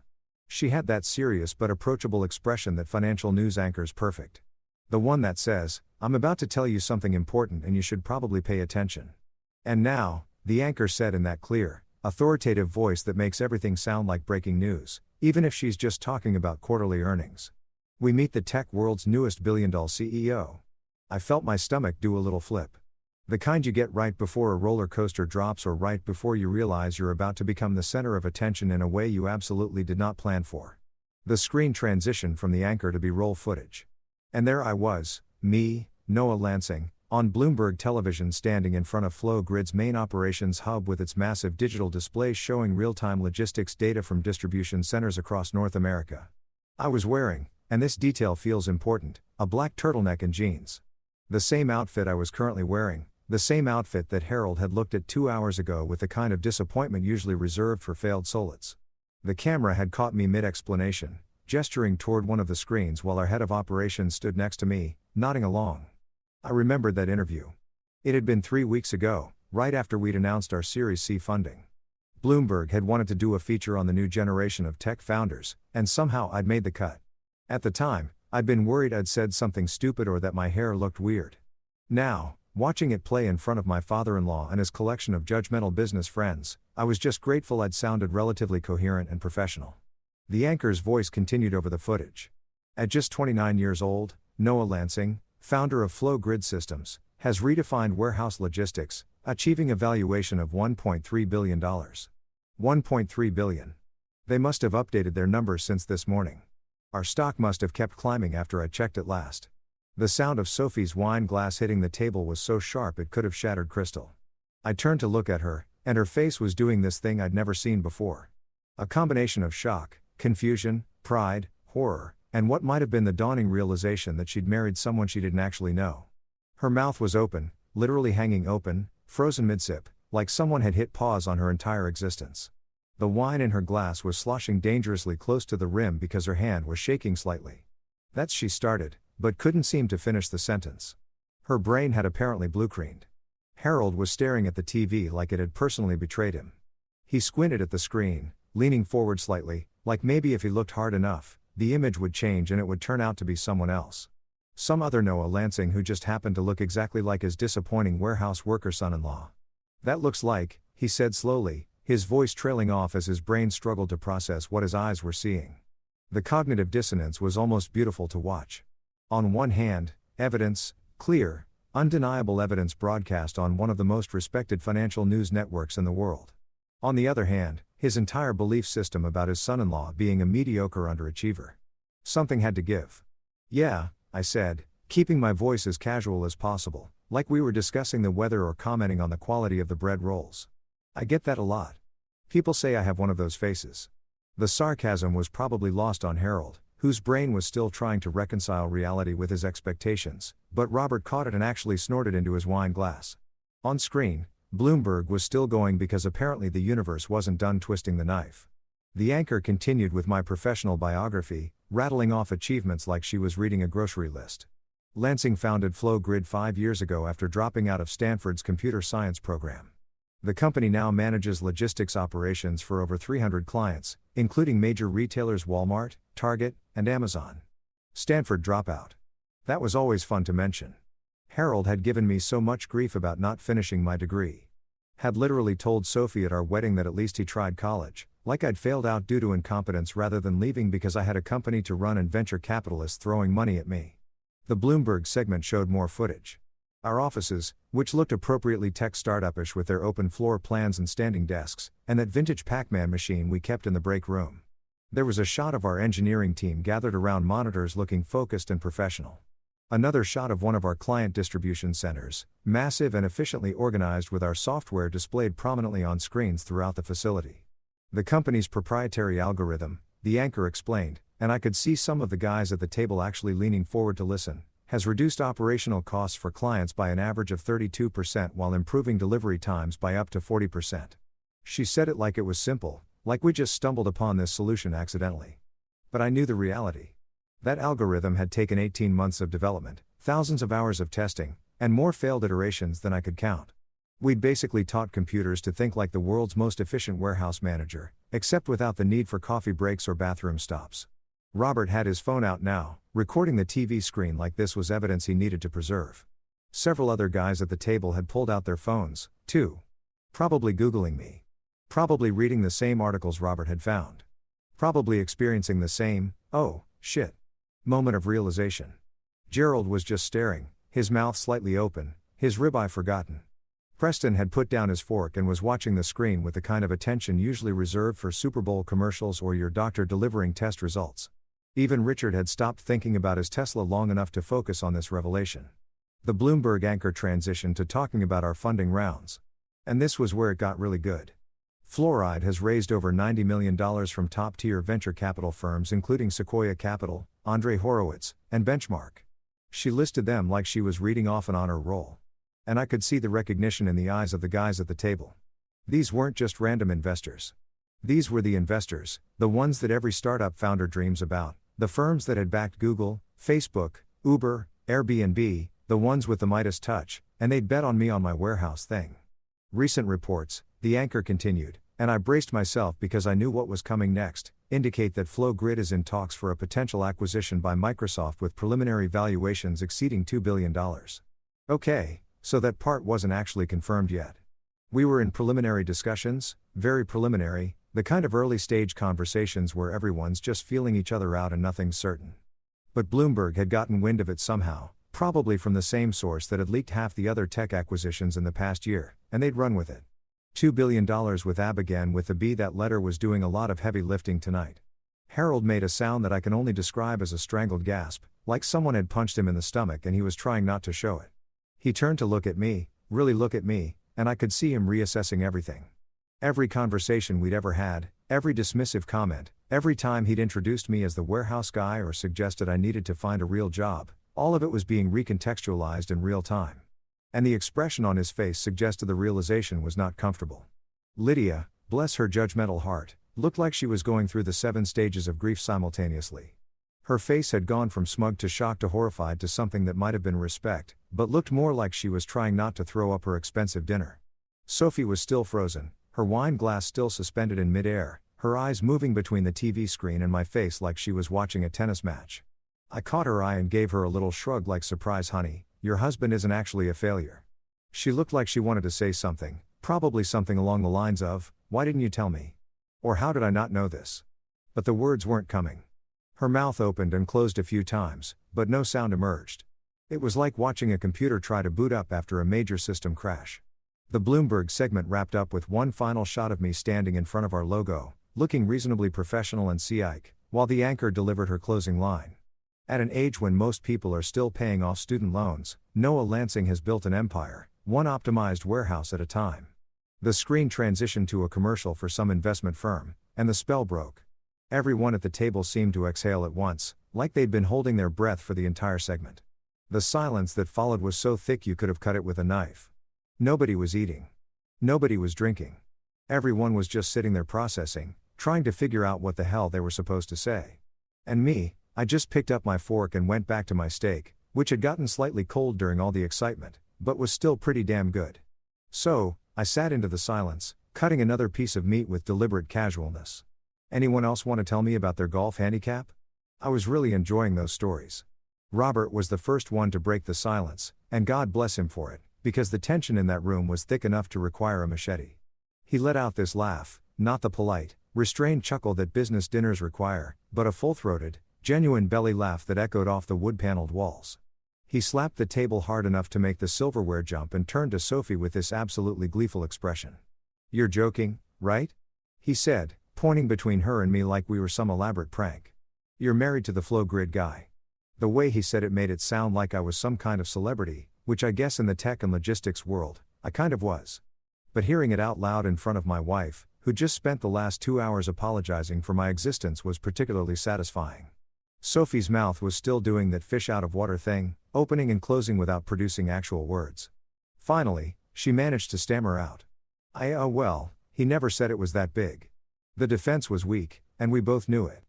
A: She had that serious but approachable expression that financial news anchors perfect. The one that says, "I'm about to tell you something important and you should probably pay attention." "And now," the anchor said in that clear, authoritative voice that makes everything sound like breaking news, even if she's just talking about quarterly earnings. "We meet the tech world's newest billion-dollar CEO." I felt my stomach do a little flip. The kind you get right before a roller coaster drops or right before you realize you're about to become the center of attention in a way you absolutely did not plan for. The screen transitioned from the anchor to be roll footage. And there I was, me, Noah Lansing, on Bloomberg television standing in front of FlowGrid's main operations hub with its massive digital displays showing real-time logistics data from distribution centers across North America. I was wearing, and this detail feels important, a black turtleneck and jeans. The same outfit I was currently wearing, the same outfit that Harold had looked at 2 hours ago with the kind of disappointment usually reserved for failed solids. The camera had caught me mid-explanation, gesturing toward one of the screens while our head of operations stood next to me, nodding along. I remembered that interview. It had been 3 weeks ago, right after we'd announced our Series C funding. Bloomberg had wanted to do a feature on the new generation of tech founders, and somehow I'd made the cut. At the time, I'd been worried I'd said something stupid or that my hair looked weird. Now, watching it play in front of my father-in-law and his collection of judgmental business friends, I was just grateful I'd sounded relatively coherent and professional. The anchor's voice continued over the footage. At just 29 years old, Noah Lansing, founder of FlowGrid Systems, has redefined warehouse logistics, achieving a valuation of $1.3 billion. $1.3 billion. They must have updated their numbers since this morning. Our stock must have kept climbing after I checked it last. The sound of Sophie's wine glass hitting the table was so sharp it could have shattered crystal. I turned to look at her, and her face was doing this thing I'd never seen before. A combination of shock, confusion, pride, horror, and what might have been the dawning realization that she'd married someone she didn't actually know. Her mouth was open, literally hanging open, frozen mid-sip, like someone had hit pause on her entire existence. The wine in her glass was sloshing dangerously close to the rim because her hand was shaking slightly. That's she started, but couldn't seem to finish the sentence. Her brain had apparently blue-screened. Harold was staring at the TV like it had personally betrayed him. He squinted at the screen, leaning forward slightly, like maybe if he looked hard enough, the image would change and it would turn out to be someone else. Some other Noah Lansing who just happened to look exactly like his disappointing warehouse worker son-in-law. "That looks like," he said slowly, his voice trailing off as his brain struggled to process what his eyes were seeing. The cognitive dissonance was almost beautiful to watch. On one hand, evidence, clear, undeniable evidence broadcast on one of the most respected financial news networks in the world. On the other hand, his entire belief system about his son-in-law being a mediocre underachiever. Something had to give. "Yeah," I said, keeping my voice as casual as possible, like we were discussing the weather or commenting on the quality of the bread rolls. "I get that a lot. People say I have one of those faces." The sarcasm was probably lost on Harold, whose brain was still trying to reconcile reality with his expectations, but Robert caught it and actually snorted into his wine glass. On screen, Bloomberg was still going because apparently the universe wasn't done twisting the knife. The anchor continued with my professional biography, rattling off achievements like she was reading a grocery list. Lansing founded FlowGrid 5 years ago after dropping out of Stanford's computer science program. The company now manages logistics operations for over 300 clients, including major retailers Walmart, Target, and Amazon. Stanford dropout. That was always fun to mention. Harold had given me so much grief about not finishing my degree. Had literally told Sophie at our wedding that at least he tried college, like I'd failed out due to incompetence rather than leaving because I had a company to run and venture capitalists throwing money at me. The Bloomberg segment showed more footage. Our offices, which looked appropriately tech startup-ish with their open floor plans and standing desks, and that vintage Pac-Man machine we kept in the break room. There was a shot of our engineering team gathered around monitors looking focused and professional. Another shot of one of our client distribution centers, massive and efficiently organized with our software displayed prominently on screens throughout the facility. The company's proprietary algorithm, the anchor explained, and I could see some of the guys at the table actually leaning forward to listen, has reduced operational costs for clients by an average of 32% while improving delivery times by up to 40%. She said it like it was simple, like we just stumbled upon this solution accidentally. But I knew the reality. That algorithm had taken 18 months of development, thousands of hours of testing, and more failed iterations than I could count. We'd basically taught computers to think like the world's most efficient warehouse manager, except without the need for coffee breaks or bathroom stops. Robert had his phone out now, recording the TV screen like this was evidence he needed to preserve. Several other guys at the table had pulled out their phones, too. Probably Googling me. Probably reading the same articles Robert had found. Probably experiencing the same, oh, shit, moment of realization. Gerald was just staring, his mouth slightly open, his ribeye forgotten. Preston had put down his fork and was watching the screen with the kind of attention usually reserved for Super Bowl commercials or your doctor delivering test results. Even Richard had stopped thinking about his Tesla long enough to focus on this revelation. The Bloomberg anchor transitioned to talking about our funding rounds. And this was where it got really good. Fluoride has raised over $90 million from top-tier venture capital firms including Sequoia Capital, Andre Horowitz, and Benchmark. She listed them like she was reading off an honor roll. And I could see the recognition in the eyes of the guys at the table. These weren't just random investors. These were the investors, the ones that every startup founder dreams about, the firms that had backed Google, Facebook, Uber, Airbnb, the ones with the Midas touch, and they'd bet on me on my warehouse thing. Recent reports, the anchor continued, and I braced myself because I knew what was coming next, indicate that FlowGrid is in talks for a potential acquisition by Microsoft with preliminary valuations exceeding $2 billion. Okay, so that part wasn't actually confirmed yet. We were in preliminary discussions, very preliminary, the kind of early stage conversations where everyone's just feeling each other out and nothing's certain. But Bloomberg had gotten wind of it somehow, probably from the same source that had leaked half the other tech acquisitions in the past year, and they'd run with it. $2 billion with AB again with the B. That letter was doing a lot of heavy lifting tonight. Harold made a sound that I can only describe as a strangled gasp, like someone had punched him in the stomach and he was trying not to show it. He turned to look at me, really look at me, and I could see him reassessing everything. Every conversation we'd ever had, every dismissive comment, every time he'd introduced me as the warehouse guy or suggested I needed to find a real job, all of it was being recontextualized in real time. And the expression on his face suggested the realization was not comfortable. Lydia, bless her judgmental heart, looked like she was going through the 7 stages of grief simultaneously. Her face had gone from smug to shocked to horrified to something that might have been respect, but looked more like she was trying not to throw up her expensive dinner. Sophie was still frozen, her wine glass still suspended in midair, her eyes moving between the TV screen and my face like she was watching a tennis match. I caught her eye and gave her a little shrug like, surprise honey, your husband isn't actually a failure. She looked like she wanted to say something, probably something along the lines of, why didn't you tell me? Or how did I not know this? But the words weren't coming. Her mouth opened and closed a few times, but no sound emerged. It was like watching a computer try to boot up after a major system crash. The Bloomberg segment wrapped up with one final shot of me standing in front of our logo, looking reasonably professional and psych, while the anchor delivered her closing line. At an age when most people are still paying off student loans, Noah Lansing has built an empire, one optimized warehouse at a time. The screen transitioned to a commercial for some investment firm, and the spell broke. Everyone at the table seemed to exhale at once, like they'd been holding their breath for the entire segment. The silence that followed was so thick you could have cut it with a knife. Nobody was eating. Nobody was drinking. Everyone was just sitting there processing, trying to figure out what the hell they were supposed to say. And me, I just picked up my fork and went back to my steak, which had gotten slightly cold during all the excitement, but was still pretty damn good. So, I sat into the silence, cutting another piece of meat with deliberate casualness. Anyone else want to tell me about their golf handicap? I was really enjoying those stories. Robert was the first one to break the silence, and God bless him for it, because the tension in that room was thick enough to require a machete. He let out this laugh, not the polite, restrained chuckle that business dinners require, but a full-throated, genuine belly laugh that echoed off the wood-paneled walls. He slapped the table hard enough to make the silverware jump and turned to Sophie with this absolutely gleeful expression. "You're joking, right?" he said, pointing between her and me like we were some elaborate prank. "You're married to the FlowGrid guy." The way he said it made it sound like I was some kind of celebrity, which I guess in the tech and logistics world, I kind of was. But hearing it out loud in front of my wife, who just spent the last 2 hours apologizing for my existence, was particularly satisfying. Sophie's mouth was still doing that fish out of water thing, opening and closing without producing actual words. Finally, she managed to stammer out, well, he never said it was that big." The defense was weak, and we both knew it.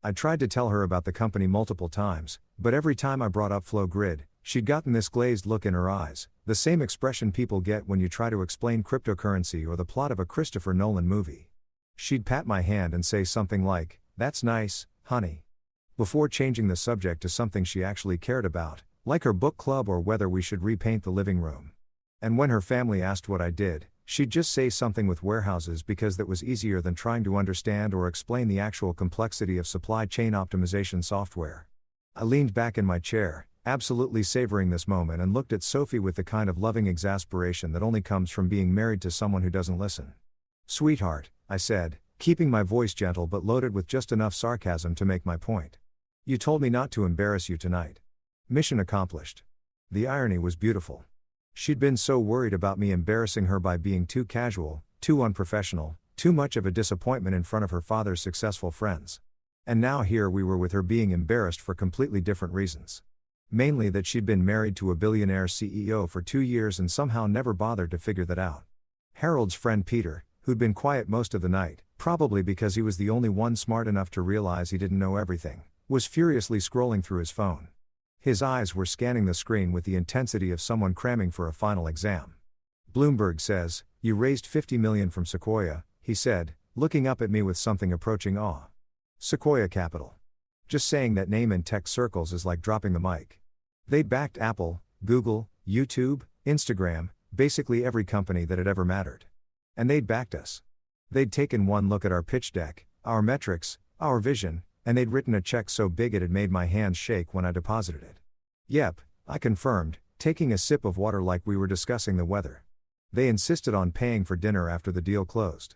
A: I tried to tell her about the company multiple times, but every time I brought up Flow Grid, she'd gotten this glazed look in her eyes, the same expression people get when you try to explain cryptocurrency or the plot of a Christopher Nolan movie. She'd pat my hand and say something like, "That's nice, honey," before changing the subject to something she actually cared about, like her book club or whether we should repaint the living room. And when her family asked what I did, she'd just say something with warehouses because that was easier than trying to understand or explain the actual complexity of supply chain optimization software. I leaned back in my chair, absolutely savoring this moment, and looked at Sophie with the kind of loving exasperation that only comes from being married to someone who doesn't listen. "Sweetheart," I said, keeping my voice gentle but loaded with just enough sarcasm to make my point. "You told me not to embarrass you tonight. Mission accomplished." The irony was beautiful. She'd been so worried about me embarrassing her by being too casual, too unprofessional, too much of a disappointment in front of her father's successful friends. And now here we were with her being embarrassed for completely different reasons. Mainly that she'd been married to a billionaire CEO for 2 years and somehow never bothered to figure that out. Harold's friend Peter, who'd been quiet most of the night, probably because he was the only one smart enough to realize he didn't know everything, was furiously scrolling through his phone. His eyes were scanning the screen with the intensity of someone cramming for a final exam. "Bloomberg says, you raised $50 million from Sequoia," he said, looking up at me with something approaching awe. Sequoia Capital. Just saying that name in tech circles is like dropping the mic. They'd backed Apple, Google, YouTube, Instagram, basically every company that had ever mattered. And they'd backed us. They'd taken one look at our pitch deck, our metrics, our vision, and they'd written a check so big it had made my hands shake when I deposited it. "Yep," I confirmed, taking a sip of water like we were discussing the weather. They insisted on paying for dinner after the deal closed.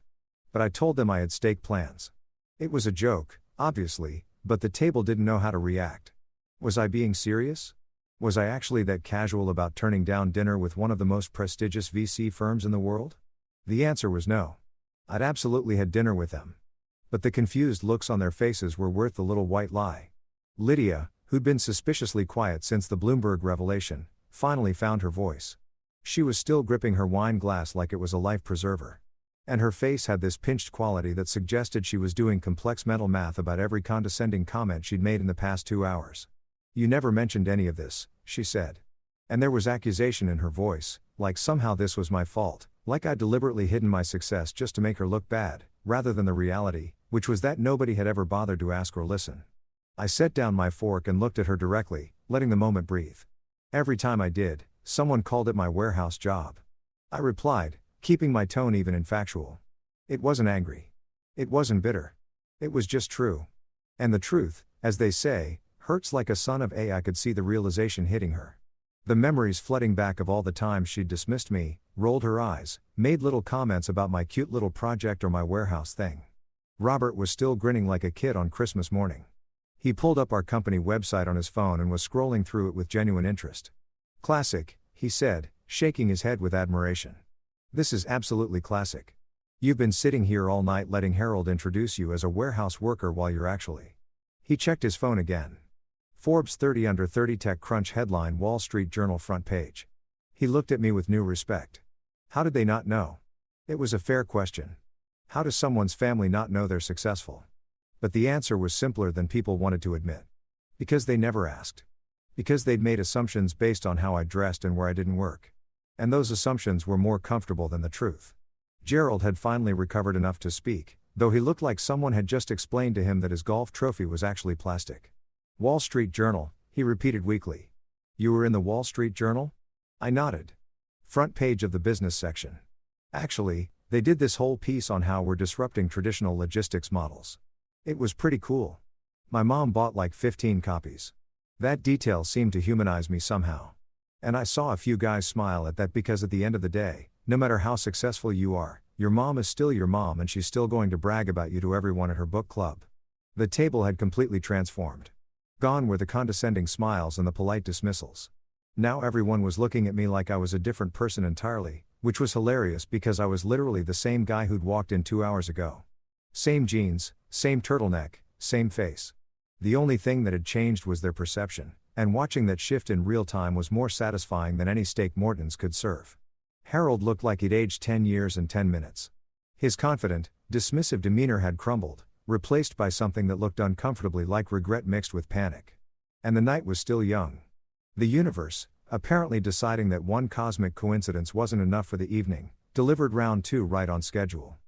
A: But I told them I had steak plans. It was a joke, obviously, but the table didn't know how to react. Was I being serious? Was I actually that casual about turning down dinner with one of the most prestigious VC firms in the world? The answer was no. I'd absolutely had dinner with them. But the confused looks on their faces were worth the little white lie. Lydia, who'd been suspiciously quiet since the Bloomberg revelation, finally found her voice. She was still gripping her wine glass like it was a life preserver. And her face had this pinched quality that suggested she was doing complex mental math about every condescending comment she'd made in the past 2 hours. "You never mentioned any of this," she said. And there was accusation in her voice, like somehow this was my fault, like I'd deliberately hidden my success just to make her look bad, rather than the reality, which was that nobody had ever bothered to ask or listen. I set down my fork and looked at her directly, letting the moment breathe. Every time I did, someone called it my warehouse job. I replied, keeping my tone even and factual. It wasn't angry. It wasn't bitter. It was just true. And the truth, as they say, hurts like a son of a. I could see the realization hitting her. The memories flooding back of all the times she'd dismissed me, rolled her eyes, made little comments about my cute little project or my warehouse thing. Robert was still grinning like a kid on Christmas morning. He pulled up our company website on his phone and was scrolling through it with genuine interest. "Classic," he said, shaking his head with admiration. "This is absolutely classic. You've been sitting here all night letting Harold introduce you as a warehouse worker while you're actually..." He checked his phone again. Forbes 30 Under 30 Tech Crunch headline, Wall Street Journal front page. He looked at me with new respect. How did they not know? It was a fair question. How does someone's family not know they're successful? But the answer was simpler than people wanted to admit. Because they never asked. Because they'd made assumptions based on how I dressed and where I didn't work. And those assumptions were more comfortable than the truth. Gerald had finally recovered enough to speak, though he looked like someone had just explained to him that his golf trophy was actually plastic. "Wall Street Journal," he repeated weakly. "You were in the Wall Street Journal?" I nodded. "Front page of the business section. Actually, they did this whole piece on how we're disrupting traditional logistics models. It was pretty cool. My mom bought like 15 copies. That detail seemed to humanize me somehow. And I saw a few guys smile at that because at the end of the day, no matter how successful you are, your mom is still your mom and she's still going to brag about you to everyone at her book club." The table had completely transformed. Gone were the condescending smiles and the polite dismissals. Now everyone was looking at me like I was a different person entirely, which was hilarious because I was literally the same guy who'd walked in 2 hours ago. Same jeans, same turtleneck, same face. The only thing that had changed was their perception, and watching that shift in real time was more satisfying than any steak Morton's could serve. Harold looked like he'd aged 10 years and 10 minutes. His confident, dismissive demeanor had crumbled, replaced by something that looked uncomfortably like regret mixed with panic. And the night was still young. The universe, apparently deciding that one cosmic coincidence wasn't enough for the evening, delivered round 2 right on schedule.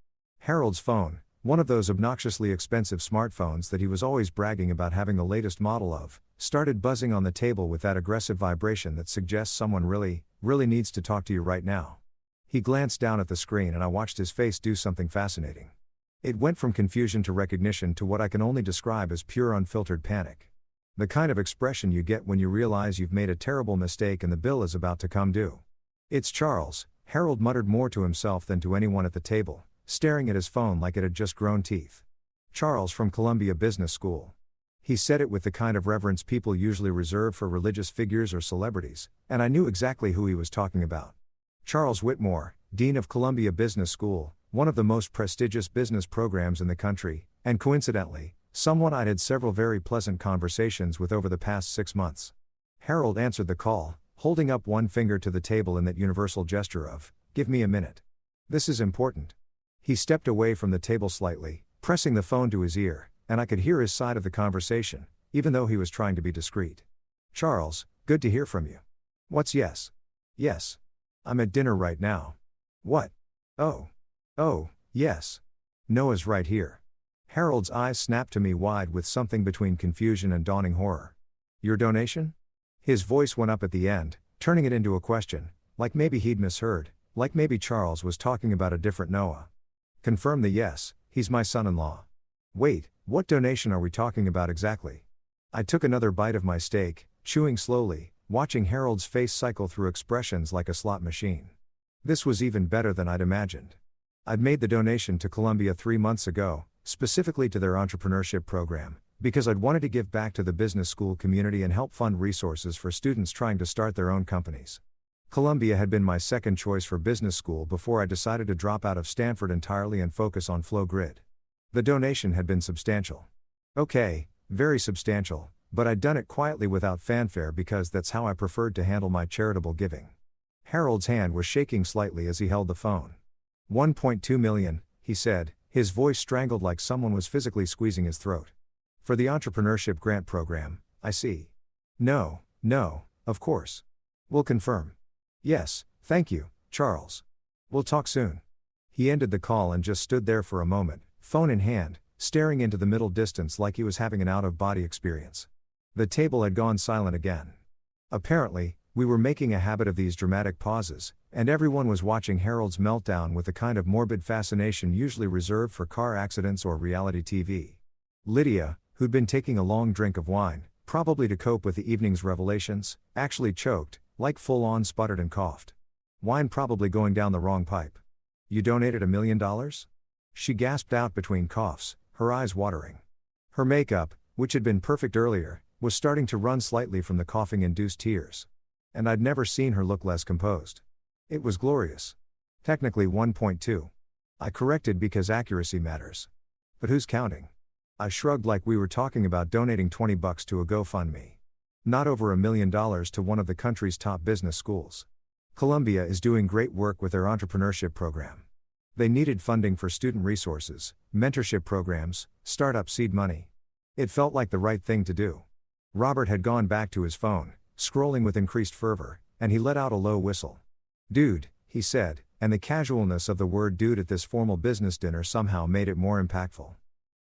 A: Harold's phone, one of those obnoxiously expensive smartphones that he was always bragging about having the latest model of, started buzzing on the table with that aggressive vibration that suggests someone really needs to talk to you right now. He glanced down at the screen and I watched his face do something fascinating. It went from confusion to recognition to what I can only describe as pure unfiltered panic. The kind of expression you get when you realize you've made a terrible mistake and the bill is about to come due. "It's Charles," Harold muttered more to himself than to anyone at the table, staring at his phone like it had just grown teeth. "Charles from Columbia Business School." He said it with the kind of reverence people usually reserve for religious figures or celebrities, and I knew exactly who he was talking about. Charles Whitmore, Dean of Columbia Business School, one of the most prestigious business programs in the country, and coincidentally, someone I'd had several very pleasant conversations with over the past 6 months. Harold answered the call, holding up one finger to the table in that universal gesture of, "Give me a minute. This is important." He stepped away from the table slightly, pressing the phone to his ear, and I could hear his side of the conversation, even though he was trying to be discreet. "Charles, good to hear from you. What's yes?" "Yes. I'm at dinner right now." "What? Oh, yes. Noah's right here." Harold's eyes snapped to me wide with something between confusion and dawning horror. "Your donation?" His voice went up at the end, turning it into a question, like maybe he'd misheard, like maybe Charles was talking about a different Noah. "Confirm the yes, he's my son-in-law." "Wait, what donation are we talking about exactly?" I took another bite of my steak, chewing slowly, watching Harold's face cycle through expressions like a slot machine. This was even better than I'd imagined. I'd made the donation to Columbia 3 months ago, specifically to their entrepreneurship program, because I'd wanted to give back to the business school community and help fund resources for students trying to start their own companies. Columbia had been my second choice for business school before I decided to drop out of Stanford entirely and focus on Flow Grid. The donation had been substantial. Okay, very substantial, but I'd done it quietly without fanfare because that's how I preferred to handle my charitable giving. Harold's hand was shaking slightly as he held the phone. $1.2 million, he said, his voice strangled like someone was physically squeezing his throat. "For the entrepreneurship grant program, I see." No, of course. "We'll confirm." "Yes, thank you, Charles. We'll talk soon." He ended the call and just stood there for a moment, phone in hand, staring into the middle distance like he was having an out-of-body experience. The table had gone silent again. Apparently, we were making a habit of these dramatic pauses, and everyone was watching Harold's meltdown with the kind of morbid fascination usually reserved for car accidents or reality TV. Lydia, who'd been taking a long drink of wine, probably to cope with the evening's revelations, actually choked, like full-on sputtered and coughed. Wine probably going down the wrong pipe. "You donated $1 million?" She gasped out between coughs, her eyes watering. Her makeup, which had been perfect earlier, was starting to run slightly from the coughing-induced tears. And I'd never seen her look less composed. It was glorious. "Technically 1.2. I corrected because accuracy matters. But who's counting?" I shrugged like we were talking about donating $20 to a GoFundMe. Not over $1 million to one of the country's top business schools. Columbia is doing great work with their entrepreneurship program. They needed funding for student resources, mentorship programs, startup seed money. It felt like the right thing to do. Robert had gone back to his phone, scrolling with increased fervor, and he let out a low whistle. "Dude," he said, and the casualness of the word dude at this formal business dinner somehow made it more impactful.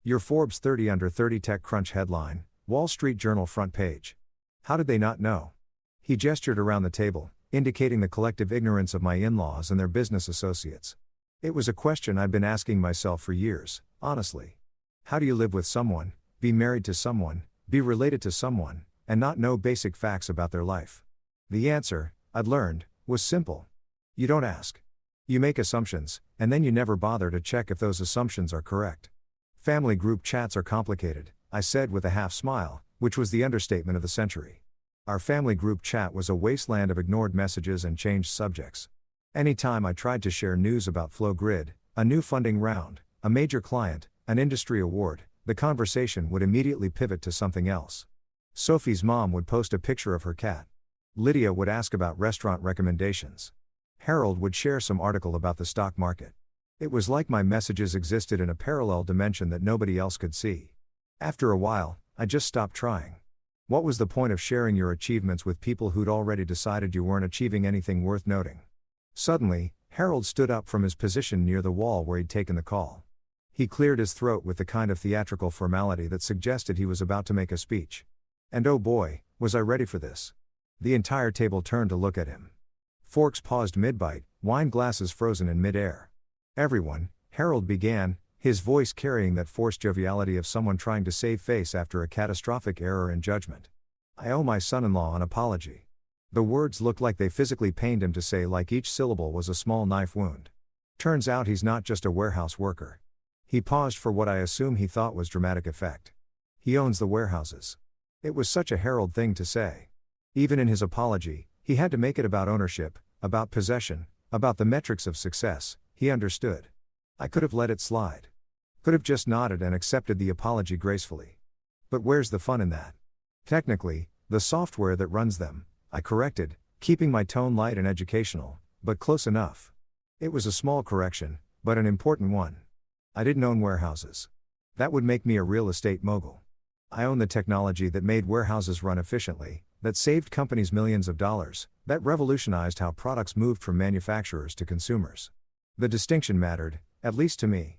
A: "Your Forbes 30 Under 30 TechCrunch headline, Wall Street Journal front page. How did they not know?" He gestured around the table, indicating the collective ignorance of my in-laws and their business associates. It was a question I'd been asking myself for years, honestly. How do you live with someone, be married to someone, be related to someone, and not know basic facts about their life? The answer, I'd learned, was simple. You don't ask. You make assumptions, and then you never bother to check if those assumptions are correct. Family group chats are complicated, I said with a half smile, which was the understatement of the century. Our family group chat was a wasteland of ignored messages and changed subjects. Anytime I tried to share news about Flow Grid, a new funding round, a major client, an industry award, the conversation would immediately pivot to something else. Sophie's mom would post a picture of her cat. Lydia would ask about restaurant recommendations. Harold would share some article about the stock market. It was like my messages existed in a parallel dimension that nobody else could see. After a while, I just stopped trying. What was the point of sharing your achievements with people who'd already decided you weren't achieving anything worth noting? Suddenly, Harold stood up from his position near the wall where he'd taken the call. He cleared his throat with the kind of theatrical formality that suggested he was about to make a speech. And oh boy, was I ready for this. The entire table turned to look at him. Forks paused mid-bite, wine glasses frozen in mid-air. Everyone, Harold began, his voice carrying that forced joviality of someone trying to save face after a catastrophic error in judgment. I owe my son-in-law an apology. The words looked like they physically pained him to say, like each syllable was a small knife wound. Turns out he's not just a warehouse worker. He paused for what I assume he thought was dramatic effect. He owns the warehouses. It was such a Harold thing to say. Even in his apology, he had to make it about ownership, about possession, about the metrics of success. He understood. I could have let it slide. Could have just nodded and accepted the apology gracefully. But where's the fun in that? Technically, the software that runs them, I corrected, keeping my tone light and educational, but close enough. It was a small correction, but an important one. I didn't own warehouses. That would make me a real estate mogul. I own the technology that made warehouses run efficiently, that saved companies millions of dollars, that revolutionized how products moved from manufacturers to consumers. The distinction mattered, at least to me.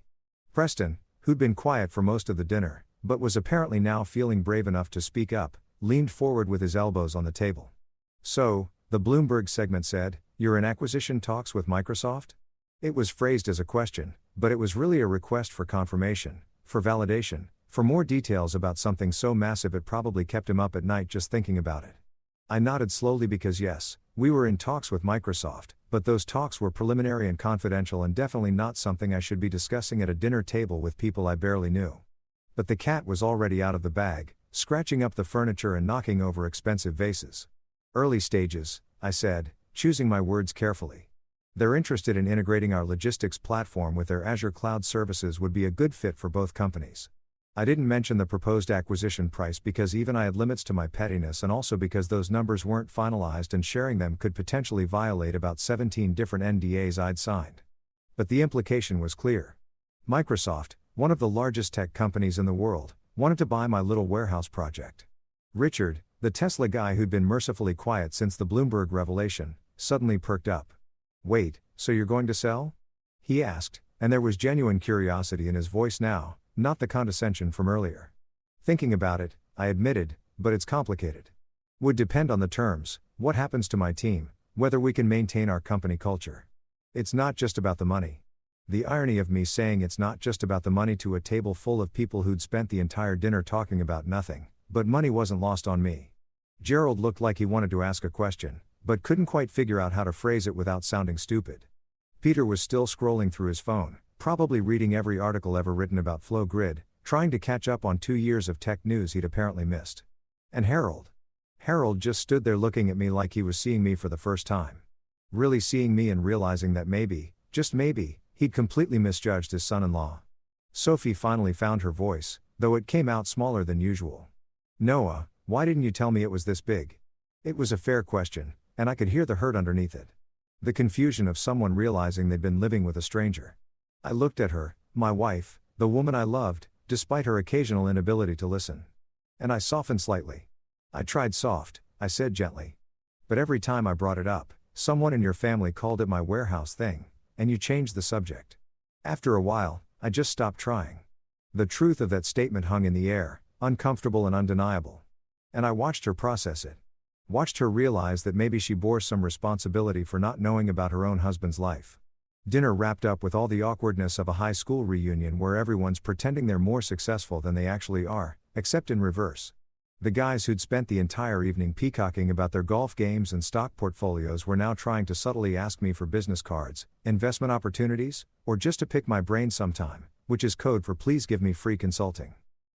A: Preston, who'd been quiet for most of the dinner, but was apparently now feeling brave enough to speak up, leaned forward with his elbows on the table. So, the Bloomberg segment said, "You're in acquisition talks with Microsoft?" It was phrased as a question, but it was really a request for confirmation, for validation, for more details about something so massive it probably kept him up at night just thinking about it. I nodded slowly because yes, we were in talks with Microsoft, but those talks were preliminary and confidential and definitely not something I should be discussing at a dinner table with people I barely knew. But the cat was already out of the bag, scratching up the furniture and knocking over expensive vases. Early stages, I said, choosing my words carefully. They're interested in integrating our logistics platform with their Azure cloud services would be a good fit for both companies. I didn't mention the proposed acquisition price because even I had limits to my pettiness and also because those numbers weren't finalized and sharing them could potentially violate about 17 different NDAs I'd signed. But the implication was clear. Microsoft, one of the largest tech companies in the world, wanted to buy my little warehouse project. Richard, the Tesla guy who'd been mercifully quiet since the Bloomberg revelation, suddenly perked up. "Wait, so you're going to sell?" he asked, and there was genuine curiosity in his voice now, not the condescension from earlier. Thinking about it, I admitted, but it's complicated. Would depend on the terms, what happens to my team, whether we can maintain our company culture. It's not just about the money. The irony of me saying it's not just about the money to a table full of people who'd spent the entire dinner talking about nothing, but money wasn't lost on me. Gerald looked like he wanted to ask a question, but couldn't quite figure out how to phrase it without sounding stupid. Peter was still scrolling through his phone, probably reading every article ever written about Flow Grid, trying to catch up on 2 years of tech news he'd apparently missed. And Harold just stood there looking at me like he was seeing me for the first time. Really seeing me and realizing that maybe, just maybe, he'd completely misjudged his son-in-law. Sophie finally found her voice, though it came out smaller than usual. "Noah, why didn't you tell me it was this big?" It was a fair question, and I could hear the hurt underneath it. The confusion of someone realizing they'd been living with a stranger. I looked at her, my wife, the woman I loved, despite her occasional inability to listen. And I softened slightly. "I tried soft," I said gently. "But every time I brought it up, someone in your family called it my warehouse thing, and you changed the subject." After a while, I just stopped trying. The truth of that statement hung in the air, uncomfortable and undeniable. And I watched her process it. Watched her realize that maybe she bore some responsibility for not knowing about her own husband's life. Dinner wrapped up with all the awkwardness of a high school reunion where everyone's pretending they're more successful than they actually are, except in reverse. The guys who'd spent the entire evening peacocking about their golf games and stock portfolios were now trying to subtly ask me for business cards, investment opportunities, or just to pick my brain sometime, which is code for please give me free consulting.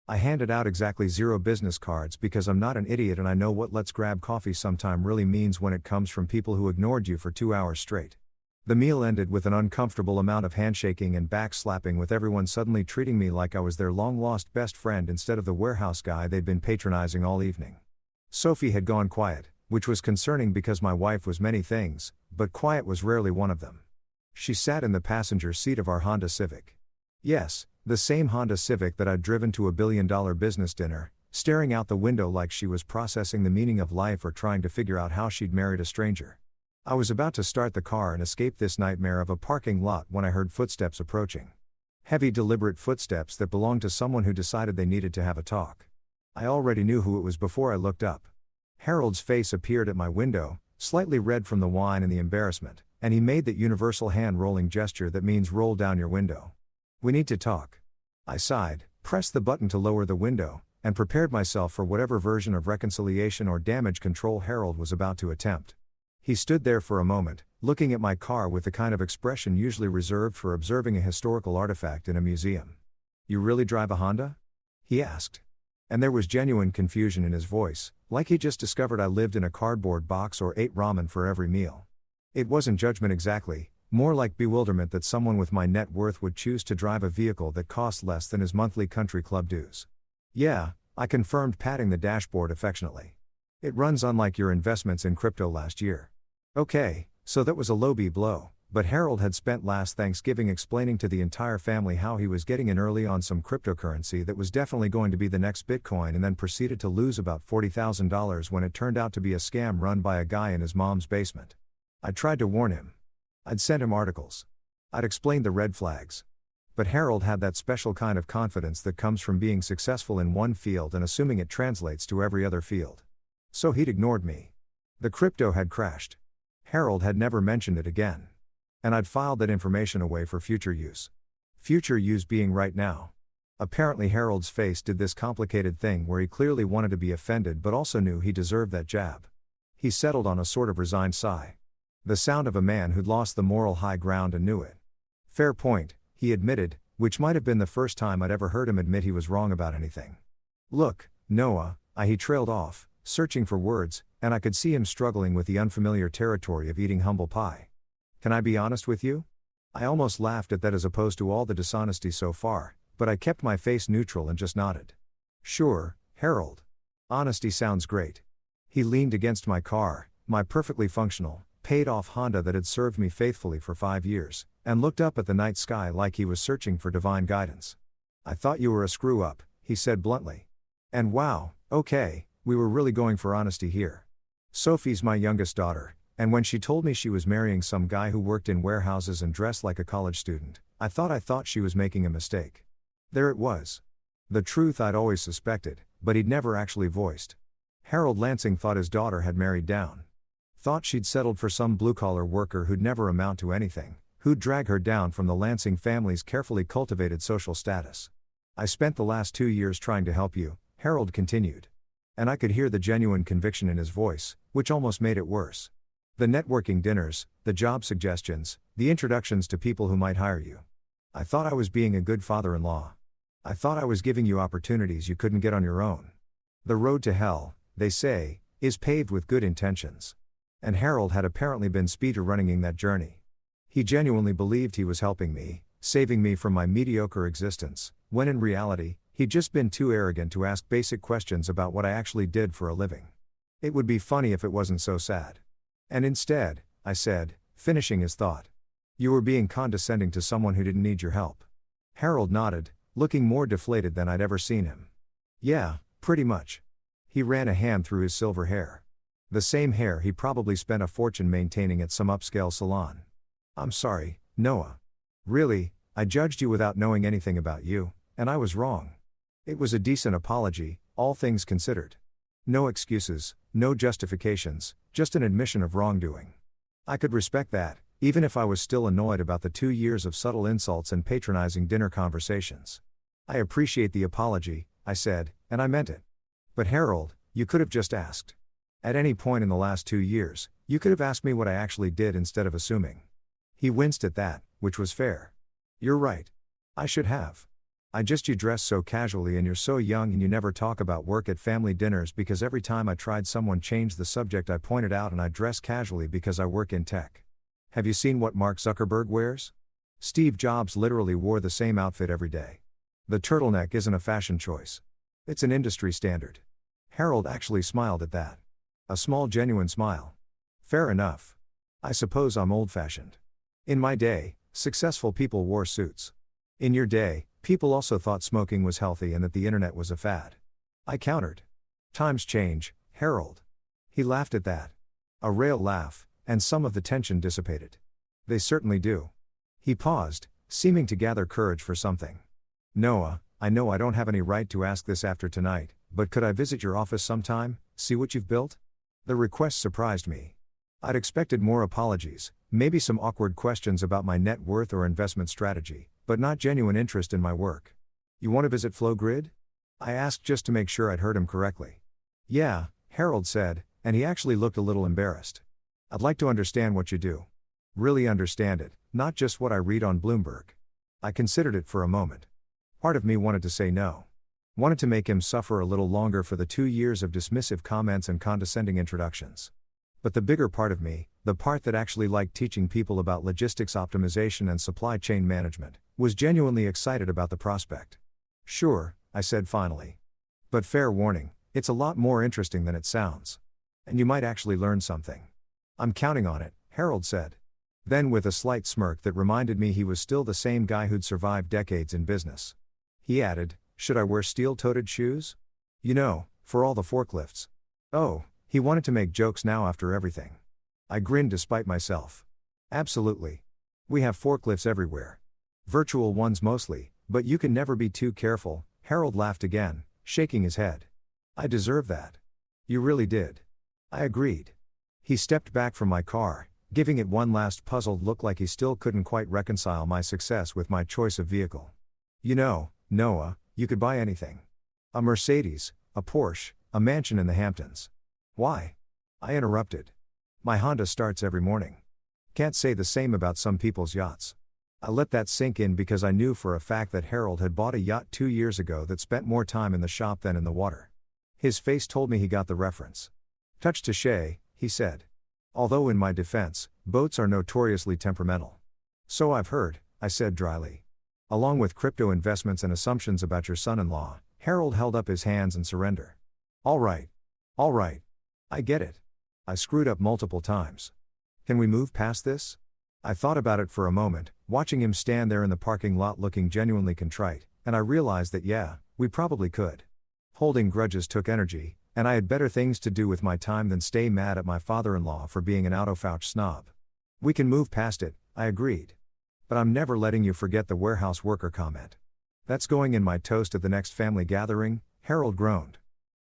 A: I handed out exactly 0 business cards because I'm not an idiot and I know what "let's grab coffee sometime" really means when it comes from people who ignored you for 2 hours straight. The meal ended with an uncomfortable amount of handshaking and backslapping, with everyone suddenly treating me like I was their long-lost best friend instead of the warehouse guy they'd been patronizing all evening. Sophie had gone quiet, which was concerning because my wife was many things, but quiet was rarely one of them. She sat in the passenger seat of our Honda Civic. Yes, the same Honda Civic that I'd driven to a billion-dollar business dinner, staring out the window like she was processing the meaning of life or trying to figure out how she'd married a stranger. I was about to start the car and escape this nightmare of a parking lot when I heard footsteps approaching. Heavy, deliberate footsteps that belonged to someone who decided they needed to have a talk. I already knew who it was before I looked up. Harold's face appeared at my window, slightly red from the wine and the embarrassment, and he made that universal hand-rolling gesture that means roll down your window. "We need to talk." I sighed, pressed the button to lower the window, and prepared myself for whatever version of reconciliation or damage control Harold was about to attempt. He stood there for a moment, looking at my car with the kind of expression usually reserved for observing a historical artifact in a museum. "You really drive a Honda?" he asked. And there was genuine confusion in his voice, like he just discovered I lived in a cardboard box or ate ramen for every meal. It wasn't judgment exactly, more like bewilderment that someone with my net worth would choose to drive a vehicle that cost less than his monthly country club dues. "Yeah," I confirmed, patting the dashboard affectionately. "It runs unlike your investments in crypto last year." Okay, so that was a low blow, but Harold had spent last Thanksgiving explaining to the entire family how he was getting in early on some cryptocurrency that was definitely going to be the next Bitcoin, and then proceeded to lose about $40,000 when it turned out to be a scam run by a guy in his mom's basement. I tried to warn him. I'd sent him articles. I'd explained the red flags. But Harold had that special kind of confidence that comes from being successful in one field and assuming it translates to every other field. So he'd ignored me. The crypto had crashed. Harold had never mentioned it again. And I'd filed that information away for future use. Future use being right now. Apparently Harold's face did this complicated thing where he clearly wanted to be offended but also knew he deserved that jab. He settled on a sort of resigned sigh. The sound of a man who'd lost the moral high ground and knew it. "Fair point," he admitted, which might have been the first time I'd ever heard him admit he was wrong about anything. "Look, Noah," he trailed off, searching for words, and I could see him struggling with the unfamiliar territory of eating humble pie. "Can I be honest with you?" I almost laughed at that as opposed to all the dishonesty so far, but I kept my face neutral and just nodded. "Sure, Harold. Honesty sounds great." He leaned against my car, my perfectly functional, paid-off Honda that had served me faithfully for 5 years, and looked up at the night sky like he was searching for divine guidance. "I thought you were a screw-up," he said bluntly. And wow, okay, we were really going for honesty here. Sophie's my youngest daughter, and when she told me she was marrying some guy who worked in warehouses and dressed like a college student, I thought she was making a mistake. There it was. The truth I'd always suspected, but he'd never actually voiced. Harold Lansing thought his daughter had married down. Thought she'd settled for some blue-collar worker who'd never amount to anything, who'd drag her down from the Lansing family's carefully cultivated social status. "I spent the last 2 years trying to help you," Harold continued. And I could hear the genuine conviction in his voice, which almost made it worse. "The networking dinners, the job suggestions, the introductions to people who might hire you. I thought I was being a good father-in-law. I thought I was giving you opportunities you couldn't get on your own. The road to hell, they say, is paved with good intentions." And Harold had apparently been speedrunning that journey. He genuinely believed he was helping me, saving me from my mediocre existence, when in reality, he'd just been too arrogant to ask basic questions about what I actually did for a living. It would be funny if it wasn't so sad. "And instead," I said, finishing his thought, "you were being condescending to someone who didn't need your help." Harold nodded, looking more deflated than I'd ever seen him. "Yeah, pretty much." He ran a hand through his silver hair. The same hair he probably spent a fortune maintaining at some upscale salon. "I'm sorry, Noah. Really, I judged you without knowing anything about you, and I was wrong." It was a decent apology, all things considered. No excuses, no justifications, just an admission of wrongdoing. I could respect that, even if I was still annoyed about the 2 years of subtle insults and patronizing dinner conversations. "I appreciate the apology," I said, and I meant it. "But Harold, you could have just asked. At any point in the last 2 years, you could have asked me what I actually did instead of assuming." He winced at that, which was fair. "You're right. I should have. You dress so casually and you're so young and you never talk about work at family dinners because every time I tried someone changed the subject I pointed out and I dress casually because I work in tech. Have you seen what Mark Zuckerberg wears? Steve Jobs literally wore the same outfit every day. The turtleneck isn't a fashion choice. It's an industry standard." Harold actually smiled at that. A small genuine smile. "Fair enough. I suppose I'm old-fashioned. In my day, successful people wore suits. In your day, people also thought smoking was healthy and that the internet was a fad. I countered. Times change, Harold. He laughed at that. A rare laugh, and some of the tension dissipated. They certainly do. He paused, seeming to gather courage for something. Noah, I know I don't have any right to ask this after tonight, but could I visit your office sometime, see what you've built? The request surprised me. I'd expected more apologies, maybe some awkward questions about my net worth or investment strategy, but not genuine interest in my work. You want to visit Flowgrid? I asked just to make sure I'd heard him correctly. Yeah, Harold said, and he actually looked a little embarrassed. I'd like to understand what you do. Really understand it, not just what I read on Bloomberg. I considered it for a moment. Part of me wanted to say no. Wanted to make him suffer a little longer for the 2 years of dismissive comments and condescending introductions. But the bigger part of me, the part that actually liked teaching people about logistics optimization and supply chain management, was genuinely excited about the prospect. Sure, I said finally. But fair warning, it's a lot more interesting than it sounds. And you might actually learn something. I'm counting on it, Harold said. Then with a slight smirk that reminded me he was still the same guy who'd survived decades in business. He added, should I wear steel-toed shoes? You know, for all the forklifts. Oh, he wanted to make jokes now after everything. I grinned despite myself. Absolutely. We have forklifts everywhere. Virtual ones mostly, but you can never be too careful, Harold laughed again, shaking his head. I deserve that. You really did. I agreed. He stepped back from my car, giving it one last puzzled look like he still couldn't quite reconcile my success with my choice of vehicle. You know, Noah, you could buy anything. A Mercedes, a Porsche, a mansion in the Hamptons. Why? I interrupted. My Honda starts every morning. Can't say the same about some people's yachts. I let that sink in because I knew for a fact that Harold had bought a yacht 2 years ago that spent more time in the shop than in the water. His face told me he got the reference. Touch touché, he said. Although in my defense, boats are notoriously temperamental. So I've heard, I said dryly. Along with crypto investments and assumptions about your son-in-law, Harold held up his hands in surrender. All right. All right. I get it. I screwed up multiple times. Can we move past this? I thought about it for a moment, watching him stand there in the parking lot looking genuinely contrite, and I realized that yeah, we probably could. Holding grudges took energy, and I had better things to do with my time than stay mad at my father-in-law for being an out-of-touch snob. We can move past it, I agreed. But I'm never letting you forget the warehouse worker comment. That's going in my toast at the next family gathering, Harold groaned.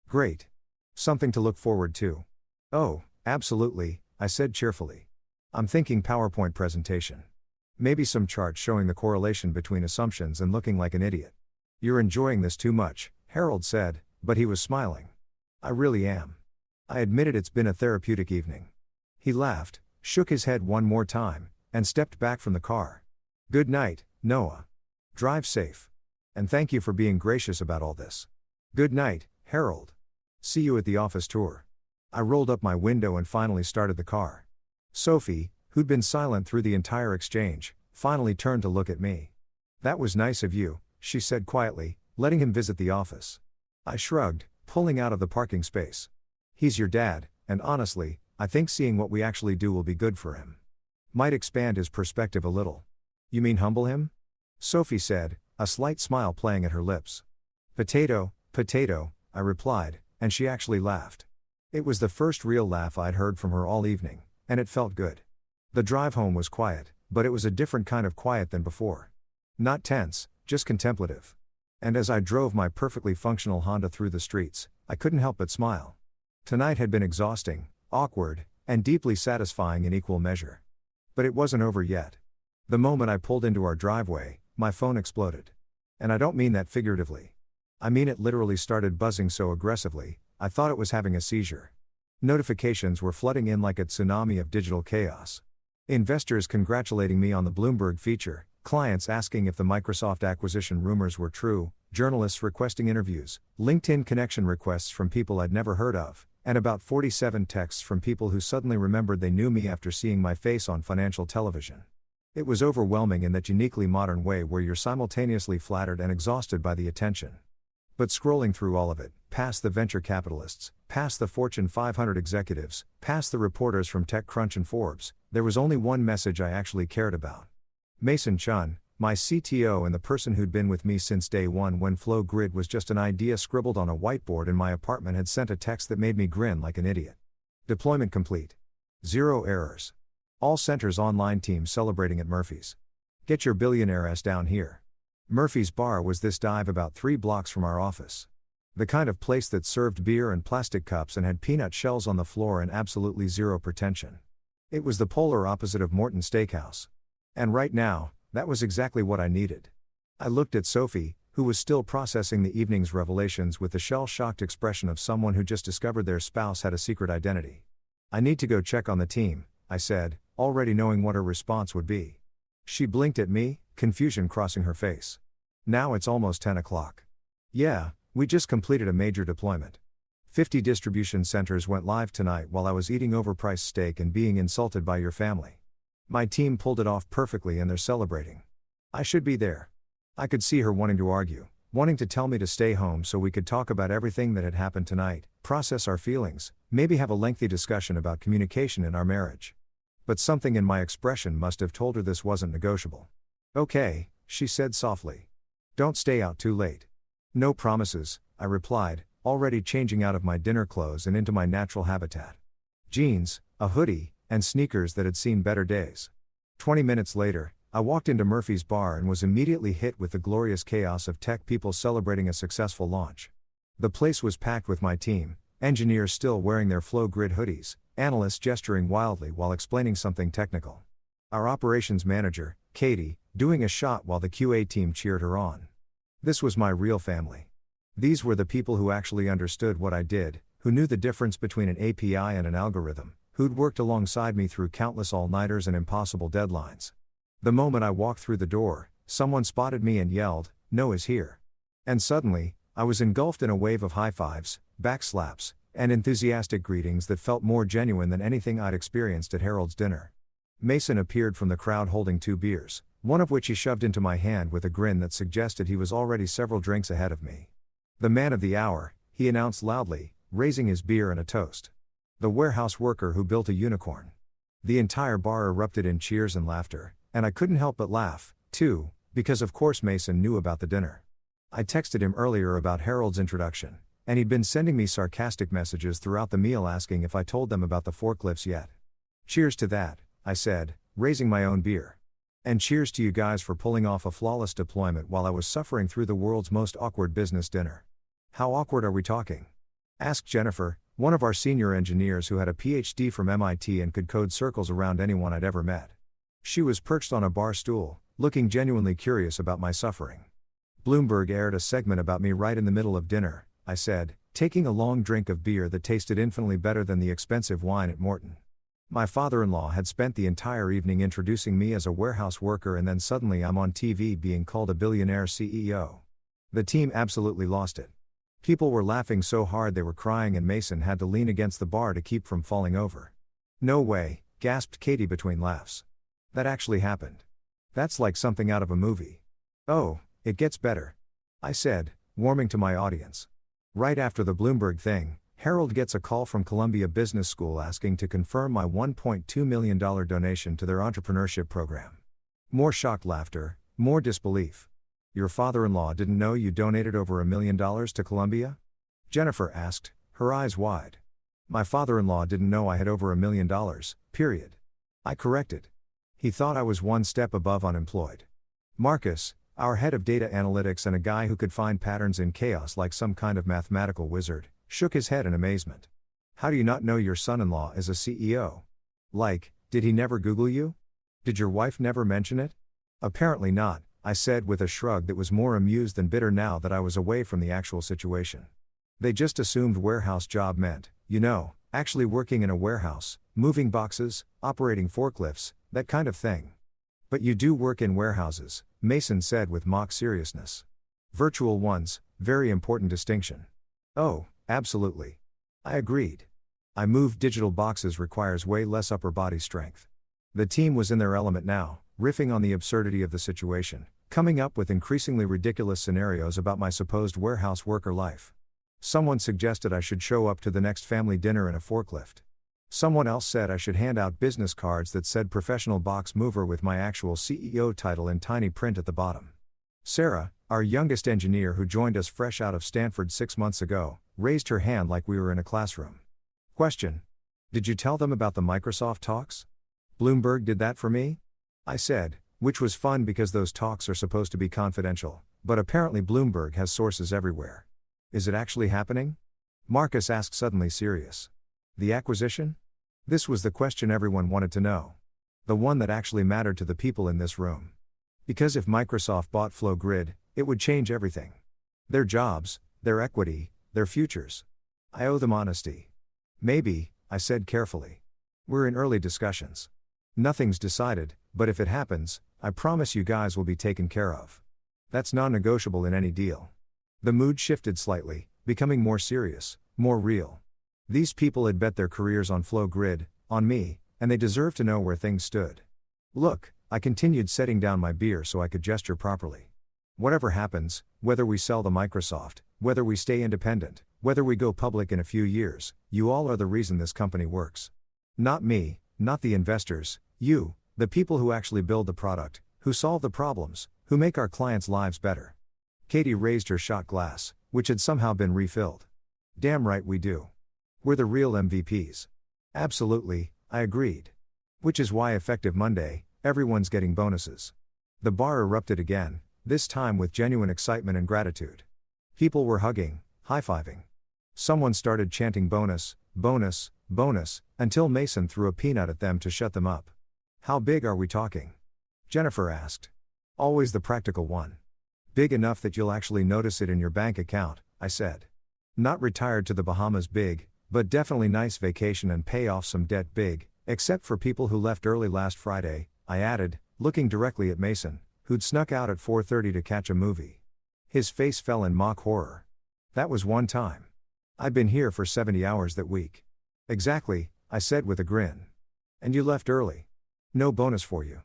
A: Great. Something to look forward to. Oh, absolutely, I said cheerfully. I'm thinking PowerPoint presentation. Maybe some chart showing the correlation between assumptions and looking like an idiot. You're enjoying this too much, Harold said, but he was smiling. I really am. I admitted it's been a therapeutic evening. He laughed, shook his head one more time, and stepped back from the car. Good night, Noah. Drive safe. And thank you for being gracious about all this. Good night, Harold. See you at the office tour. I rolled up my window and finally started the car. Sophie, who'd been silent through the entire exchange, finally turned to look at me. That was nice of you, she said quietly, letting him visit the office. I shrugged, pulling out of the parking space. He's your dad, and honestly, I think seeing what we actually do will be good for him. Might expand his perspective a little. You mean humble him? Sophie said, a slight smile playing at her lips. Potato, potato, I replied, and she actually laughed. It was the first real laugh I'd heard from her all evening, and it felt good. The drive home was quiet, but it was a different kind of quiet than before. Not tense, just contemplative. And as I drove my perfectly functional Honda through the streets, I couldn't help but smile. Tonight had been exhausting, awkward, and deeply satisfying in equal measure. But it wasn't over yet. The moment I pulled into our driveway, my phone exploded. And I don't mean that figuratively. I mean it literally started buzzing so aggressively, I thought it was having a seizure. Notifications were flooding in like a tsunami of digital chaos. Investors congratulating me on the Bloomberg feature, clients asking if the Microsoft acquisition rumors were true, journalists requesting interviews, LinkedIn connection requests from people I'd never heard of, and about 47 texts from people who suddenly remembered they knew me after seeing my face on financial television. It was overwhelming in that uniquely modern way where you're simultaneously flattered and exhausted by the attention. But scrolling through all of it, past the venture capitalists, past the Fortune 500 executives, past the reporters from TechCrunch and Forbes, there was only one message I actually cared about. Mason Chun, my CTO and the person who'd been with me since day one when Flow Grid was just an idea scribbled on a whiteboard in my apartment, had sent a text that made me grin like an idiot. Deployment complete. 0 errors. All centers online teams celebrating at Murphy's. Get your billionaire ass down here. Murphy's Bar was this dive about 3 blocks from our office. The kind of place that served beer in plastic cups and had peanut shells on the floor and absolutely zero pretension. It was the polar opposite of Morton Steakhouse. And right now, that was exactly what I needed. I looked at Sophie, who was still processing the evening's revelations with the shell-shocked expression of someone who just discovered their spouse had a secret identity. I need to go check on the team, I said, already knowing what her response would be. She blinked at me, confusion crossing her face. Now it's almost 10 o'clock. Yeah, we just completed a major deployment. 50 distribution centers went live tonight while I was eating overpriced steak and being insulted by your family. My team pulled it off perfectly and they're celebrating. I should be there. I could see her wanting to argue, wanting to tell me to stay home so we could talk about everything that had happened tonight, process our feelings, maybe have a lengthy discussion about communication in our marriage. But something in my expression must have told her this wasn't negotiable. Okay, she said softly. Don't stay out too late. No promises, I replied, already changing out of my dinner clothes and into my natural habitat. Jeans, a hoodie, and sneakers that had seen better days. 20 minutes later, I walked into Murphy's Bar and was immediately hit with the glorious chaos of tech people celebrating a successful launch. The place was packed with my team, engineers still wearing their Flow Grid hoodies, analysts gesturing wildly while explaining something technical. Our operations manager, Katie, doing a shot while the QA team cheered her on. This was my real family. These were the people who actually understood what I did, who knew the difference between an API and an algorithm, who'd worked alongside me through countless all-nighters and impossible deadlines. The moment I walked through the door, someone spotted me and yelled, "Noah's here." And suddenly, I was engulfed in a wave of high-fives, backslaps, and enthusiastic greetings that felt more genuine than anything I'd experienced at Harold's dinner. Mason appeared from the crowd holding 2 beers, one of which he shoved into my hand with a grin that suggested he was already several drinks ahead of me. The man of the hour, he announced loudly, raising his beer in a toast. The warehouse worker who built a unicorn. The entire bar erupted in cheers and laughter, and I couldn't help but laugh, too, because of course Mason knew about the dinner. I texted him earlier about Harold's introduction, and he'd been sending me sarcastic messages throughout the meal asking if I told them about the forklifts yet. Cheers to that, I said, raising my own beer. And cheers to you guys for pulling off a flawless deployment while I was suffering through the world's most awkward business dinner. How awkward are we talking? Asked Jennifer, one of our senior engineers who had a PhD from MIT and could code circles around anyone I'd ever met. She was perched on a bar stool, looking genuinely curious about my suffering. Bloomberg aired a segment about me right in the middle of dinner, I said, taking a long drink of beer that tasted infinitely better than the expensive wine at Morton. My father-in-law had spent the entire evening introducing me as a warehouse worker, and then suddenly I'm on TV being called a billionaire CEO. The team absolutely lost it. People were laughing so hard they were crying, and Mason had to lean against the bar to keep from falling over. No way, gasped Katie between laughs. That actually happened. That's like something out of a movie. Oh, it gets better, I said, warming to my audience. Right after the Bloomberg thing, Harold gets a call from Columbia Business School asking to confirm my $1.2 million donation to their entrepreneurship program. More shocked laughter, more disbelief. Your father-in-law didn't know you donated over $1 million to Columbia? Jennifer asked, her eyes wide. My father-in-law didn't know I had over $1 million, period. I corrected. He thought I was one step above unemployed. Marcus, our head of data analytics and a guy who could find patterns in chaos like some kind of mathematical wizard, shook his head in amazement. How do you not know your son-in-law is a CEO? Like, did he never Google you? Did your wife never mention it? Apparently not, I said with a shrug that was more amused than bitter now that I was away from the actual situation. They just assumed warehouse job meant, actually working in a warehouse, moving boxes, operating forklifts, that kind of thing. But you do work in warehouses, Mason said with mock seriousness. Virtual ones, very important distinction. Oh, absolutely. I agreed. I moved digital boxes requires way less upper body strength. The team was in their element now, riffing on the absurdity of the situation, coming up with increasingly ridiculous scenarios about my supposed warehouse worker life. Someone suggested I should show up to the next family dinner in a forklift. Someone else said I should hand out business cards that said professional box mover with my actual CEO title in tiny print at the bottom. Sarah, our youngest engineer who joined us fresh out of Stanford 6 months ago, raised her hand like we were in a classroom. Question. Did you tell them about the Microsoft talks? Bloomberg did that for me? I said, which was fun because those talks are supposed to be confidential, but apparently Bloomberg has sources everywhere. Is it actually happening? Marcus asked, suddenly serious. The acquisition? This was the question everyone wanted to know. The one that actually mattered to the people in this room. Because if Microsoft bought FlowGrid, it would change everything. Their jobs, their equity, their futures. I owe them honesty. Maybe, I said carefully. We're in early discussions. Nothing's decided, but if it happens, I promise you guys will be taken care of. That's non-negotiable in any deal. The mood shifted slightly, becoming more serious, more real. These people had bet their careers on FlowGrid, on me, and they deserved to know where things stood. Look, I continued setting down my beer so I could gesture properly. Whatever happens, whether we sell to Microsoft, whether we stay independent, whether we go public in a few years, you all are the reason this company works. Not me, not the investors, you, the people who actually build the product, who solve the problems, who make our clients' lives better. Katie raised her shot glass, which had somehow been refilled. Damn right we do. We're the real MVPs. Absolutely, I agreed. Which is why effective Monday, everyone's getting bonuses. The bar erupted again, this time with genuine excitement and gratitude. People were hugging, high-fiving. Someone started chanting bonus, bonus, bonus, until Mason threw a peanut at them to shut them up. How big are we talking? Jennifer asked. Always the practical one. Big enough that you'll actually notice it in your bank account, I said. Not retired to the Bahamas big, but definitely nice vacation and pay off some debt big, except for people who left early last Friday, I added, looking directly at Mason, who'd snuck out at 4:30 to catch a movie. His face fell in mock horror. That was one time. I'd been here for 70 hours that week. Exactly, I said with a grin. And you left early. No bonus for you.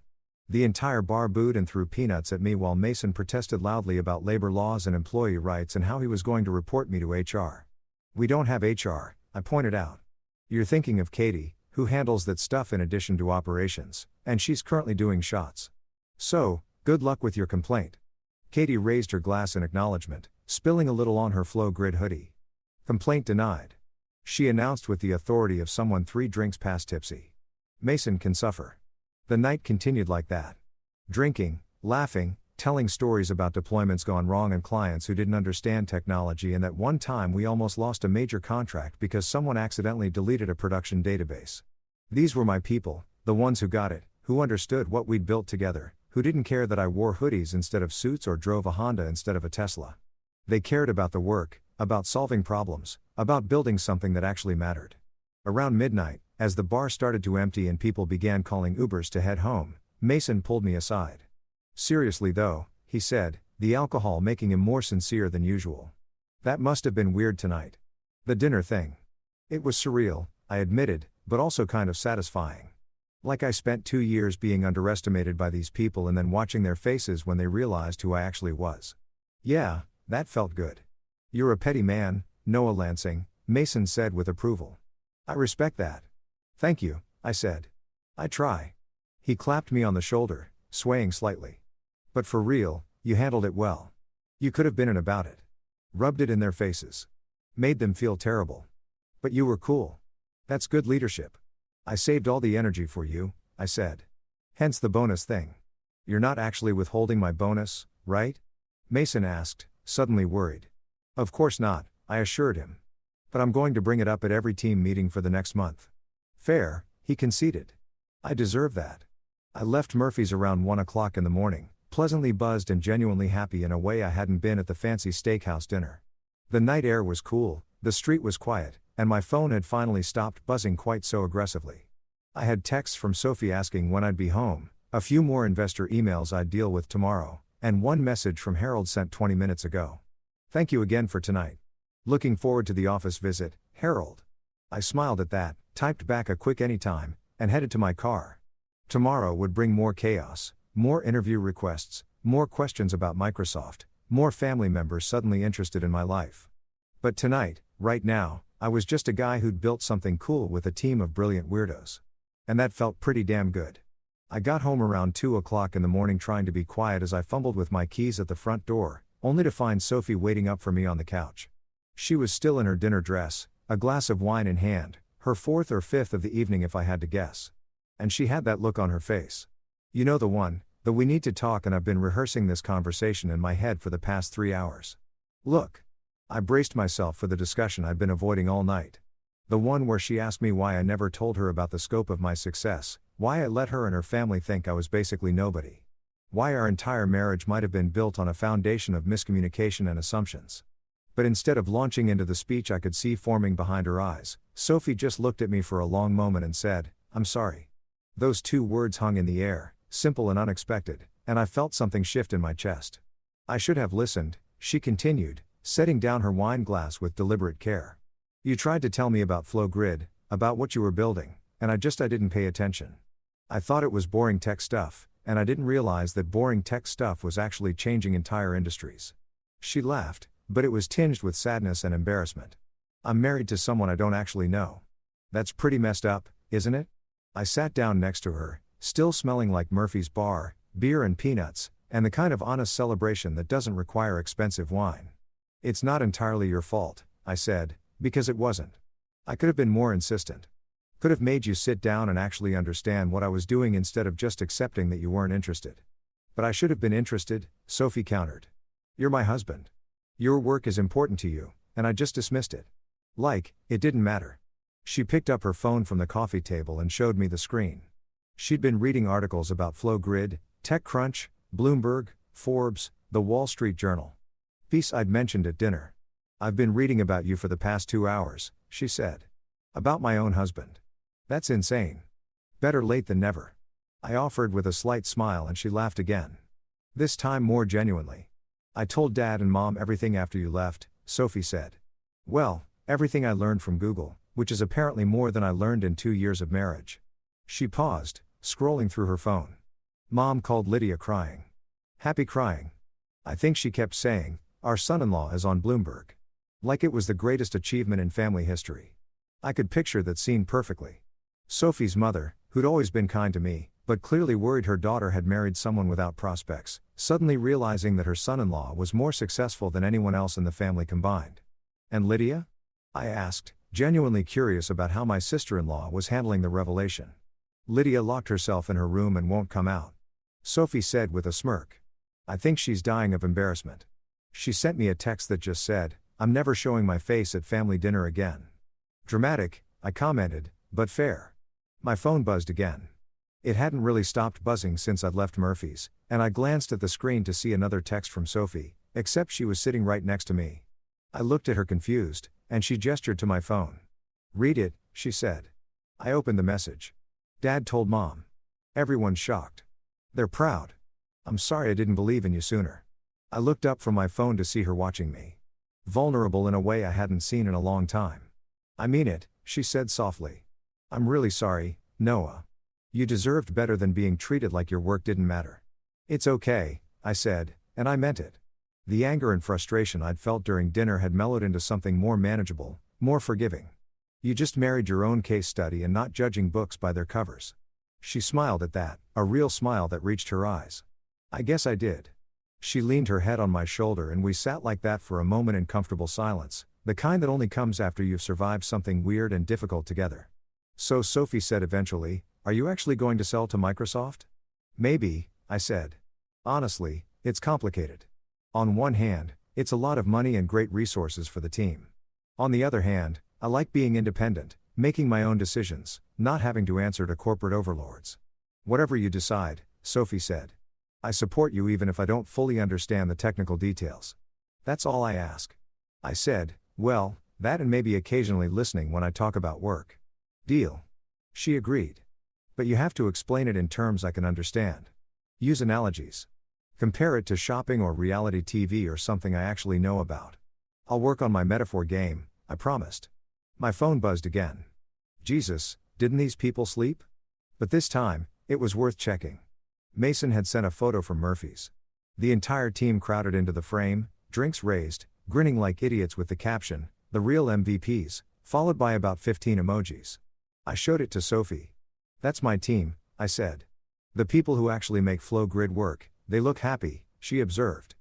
A: The entire bar booed and threw peanuts at me while Mason protested loudly about labor laws and employee rights and how he was going to report me to HR. We don't have HR, I pointed out. You're thinking of Katie, who handles that stuff in addition to operations, and she's currently doing shots. So, good luck with your complaint. Katie raised her glass in acknowledgement, spilling a little on her FlowGrid hoodie. Complaint denied. She announced with the authority of someone 3 drinks past tipsy. Mason can suffer. The night continued like that. Drinking, laughing, telling stories about deployments gone wrong and clients who didn't understand technology, and that one time we almost lost a major contract because someone accidentally deleted a production database. These were my people, the ones who got it, who understood what we'd built together, who didn't care that I wore hoodies instead of suits or drove a Honda instead of a Tesla. They cared about the work, about solving problems, about building something that actually mattered. Around midnight, as the bar started to empty and people began calling Ubers to head home, Mason pulled me aside. Seriously though, he said, the alcohol making him more sincere than usual. That must have been weird tonight. The dinner thing. It was surreal, I admitted, but also kind of satisfying. Like I spent 2 years being underestimated by these people and then watching their faces when they realized who I actually was. Yeah, that felt good. You're a petty man, Noah Lansing, Mason said with approval. I respect that. Thank you, I said. I try. He clapped me on the shoulder, swaying slightly. But for real, you handled it well. You could have been in about it. Rubbed it in their faces. Made them feel terrible. But you were cool. That's good leadership. I saved all the energy for you, I said. Hence the bonus thing. You're not actually withholding my bonus, right? Mason asked, suddenly worried. Of course not, I assured him. But I'm going to bring it up at every team meeting for the next month. Fair, he conceded. I deserve that. I left Murphy's around 1 o'clock in the morning, pleasantly buzzed and genuinely happy in a way I hadn't been at the fancy steakhouse dinner. The night air was cool, the street was quiet, and my phone had finally stopped buzzing quite so aggressively. I had texts from Sophie asking when I'd be home, a few more investor emails I'd deal with tomorrow, and one message from Harold sent 20 minutes ago. Thank you again for tonight. Looking forward to the office visit, Harold. I smiled at that, typed back a quick anytime, and headed to my car. Tomorrow would bring more chaos, more interview requests, more questions about Microsoft, more family members suddenly interested in my life. But tonight, right now, I was just a guy who'd built something cool with a team of brilliant weirdos. And that felt pretty damn good. I got home around 2 o'clock in the morning trying to be quiet as I fumbled with my keys at the front door, only to find Sophie waiting up for me on the couch. She was still in her dinner dress, a glass of wine in hand, her fourth or fifth of the evening if I had to guess. And she had that look on her face. You know the one, the we need to talk, and I've been rehearsing this conversation in my head for the past 3 hours. Look. I braced myself for the discussion I'd been avoiding all night. The one where she asked me why I never told her about the scope of my success, why I let her and her family think I was basically nobody. Why our entire marriage might have been built on a foundation of miscommunication and assumptions. But instead of launching into the speech I could see forming behind her eyes, Sophie just looked at me for a long moment and said, "I'm sorry." Those 2 words hung in the air, simple and unexpected, and I felt something shift in my chest. I should have listened, she continued, setting down her wine glass with deliberate care. You tried to tell me about Flow Grid, about what you were building, and I didn't pay attention. I thought it was boring tech stuff, and I didn't realize that boring tech stuff was actually changing entire industries. She laughed, but it was tinged with sadness and embarrassment. I'm married to someone I don't actually know. That's pretty messed up, isn't it? I sat down next to her, still smelling like Murphy's Bar, beer and peanuts, and the kind of honest celebration that doesn't require expensive wine. It's not entirely your fault, I said, because it wasn't. I could have been more insistent. Could have made you sit down and actually understand what I was doing instead of just accepting that you weren't interested. But I should have been interested, Sophie countered. You're my husband. Your work is important to you, and I just dismissed it. Like, it didn't matter. She picked up her phone from the coffee table and showed me the screen. She'd been reading articles about Flow Grid, TechCrunch, Bloomberg, Forbes, The Wall Street Journal. Piece I'd mentioned at dinner. I've been reading about you for the past 2 hours, she said. About my own husband. That's insane. Better late than never. I offered with a slight smile and she laughed again. This time more genuinely. I told Dad and Mom everything after you left, Sophie said. Well, everything I learned from Google, which is apparently more than I learned in 2 years of marriage. She paused, scrolling through her phone. Mom called Lydia crying. Happy crying. I think she kept saying, our son-in-law is on Bloomberg. Like it was the greatest achievement in family history. I could picture that scene perfectly. Sophie's mother, who'd always been kind to me, but clearly worried her daughter had married someone without prospects, suddenly realizing that her son-in-law was more successful than anyone else in the family combined. And Lydia? I asked, genuinely curious about how my sister-in-law was handling the revelation. Lydia locked herself in her room and won't come out. Sophie said with a smirk. I think she's dying of embarrassment. She sent me a text that just said, I'm never showing my face at family dinner again. Dramatic, I commented, but fair. My phone buzzed again. It hadn't really stopped buzzing since I'd left Murphy's, and I glanced at the screen to see another text from Sophie, except she was sitting right next to me. I looked at her confused, and she gestured to my phone. Read it, she said. I opened the message. Dad told Mom. Everyone's shocked. They're proud. I'm sorry I didn't believe in you sooner. I looked up from my phone to see her watching me. Vulnerable in a way I hadn't seen in a long time. I mean it, she said softly. I'm really sorry, Noah. You deserved better than being treated like your work didn't matter. It's okay, I said, and I meant it. The anger and frustration I'd felt during dinner had mellowed into something more manageable, more forgiving. You just married your own case study and not judging books by their covers. She smiled at that, a real smile that reached her eyes. I guess I did. She leaned her head on my shoulder and we sat like that for a moment in comfortable silence, the kind that only comes after you've survived something weird and difficult together. So Sophie said eventually, are you actually going to sell to Microsoft? Maybe, I said. Honestly, it's complicated. On one hand, it's a lot of money and great resources for the team. On the other hand, I like being independent, making my own decisions, not having to answer to corporate overlords. Whatever you decide, Sophie said. I support you even if I don't fully understand the technical details. That's all I ask. I said, well, that and maybe occasionally listening when I talk about work. Deal. She agreed. But you have to explain it in terms I can understand. Use analogies. Compare it to shopping or reality TV or something I actually know about. I'll work on my metaphor game, I promised. My phone buzzed again. Jesus, didn't these people sleep? But this time, it was worth checking. Mason had sent a photo from Murphy's. The entire team crowded into the frame, drinks raised, grinning like idiots with the caption, the real MVPs, followed by about 15 emojis. I showed it to Sophie. That's my team, I said. The people who actually make Flow Grid work, they look happy, she observed.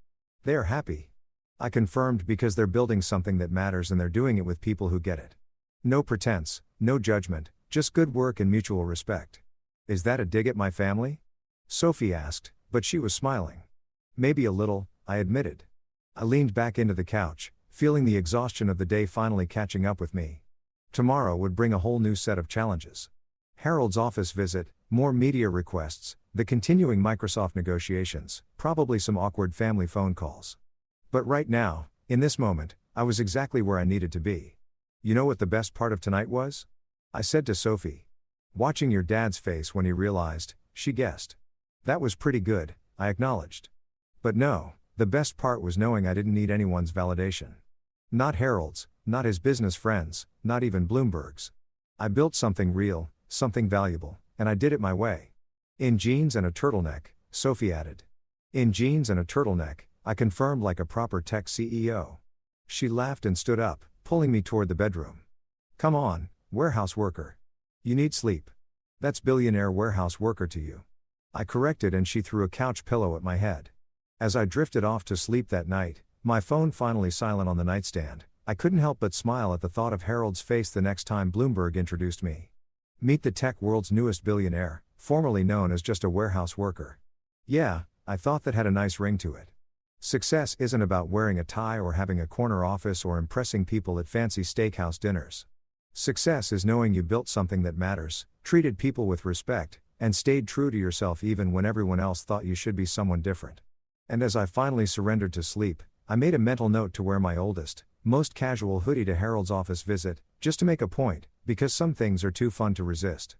A: They are happy. I confirmed because they're building something that matters and they're doing it with people who get it. No pretense, no judgment, just good work and mutual respect. Is that a dig at my family? Sophie asked, but she was smiling. Maybe a little, I admitted. I leaned back into the couch, feeling the exhaustion of the day finally catching up with me. Tomorrow would bring a whole new set of challenges. Harold's office visit, more media requests, the continuing Microsoft negotiations, probably some awkward family phone calls. But right now, in this moment, I was exactly where I needed to be. You know what the best part of tonight was? I said to Sophie. Watching your dad's face when he realized, she guessed. That was pretty good, I acknowledged. But no, the best part was knowing I didn't need anyone's validation. Not Harold's, not his business friends, not even Bloomberg's. I built something real, something valuable, and I did it my way. In jeans and a turtleneck, Sophie added. In jeans and a turtleneck, I confirmed like a proper tech CEO. She laughed and stood up, pulling me toward the bedroom. Come on, warehouse worker. You need sleep. That's billionaire warehouse worker to you. I corrected and she threw a couch pillow at my head. As I drifted off to sleep that night, my phone finally silent on the nightstand, I couldn't help but smile at the thought of Harold's face the next time Bloomberg introduced me. Meet the tech world's newest billionaire, formerly known as just a warehouse worker. Yeah, I thought that had a nice ring to it. Success isn't about wearing a tie or having a corner office or impressing people at fancy steakhouse dinners. Success is knowing you built something that matters, treated people with respect, and stayed true to yourself even when everyone else thought you should be someone different. And as I finally surrendered to sleep, I made a mental note to wear my oldest, most casual hoodie to Harold's office visit, just to make a point, because some things are too fun to resist.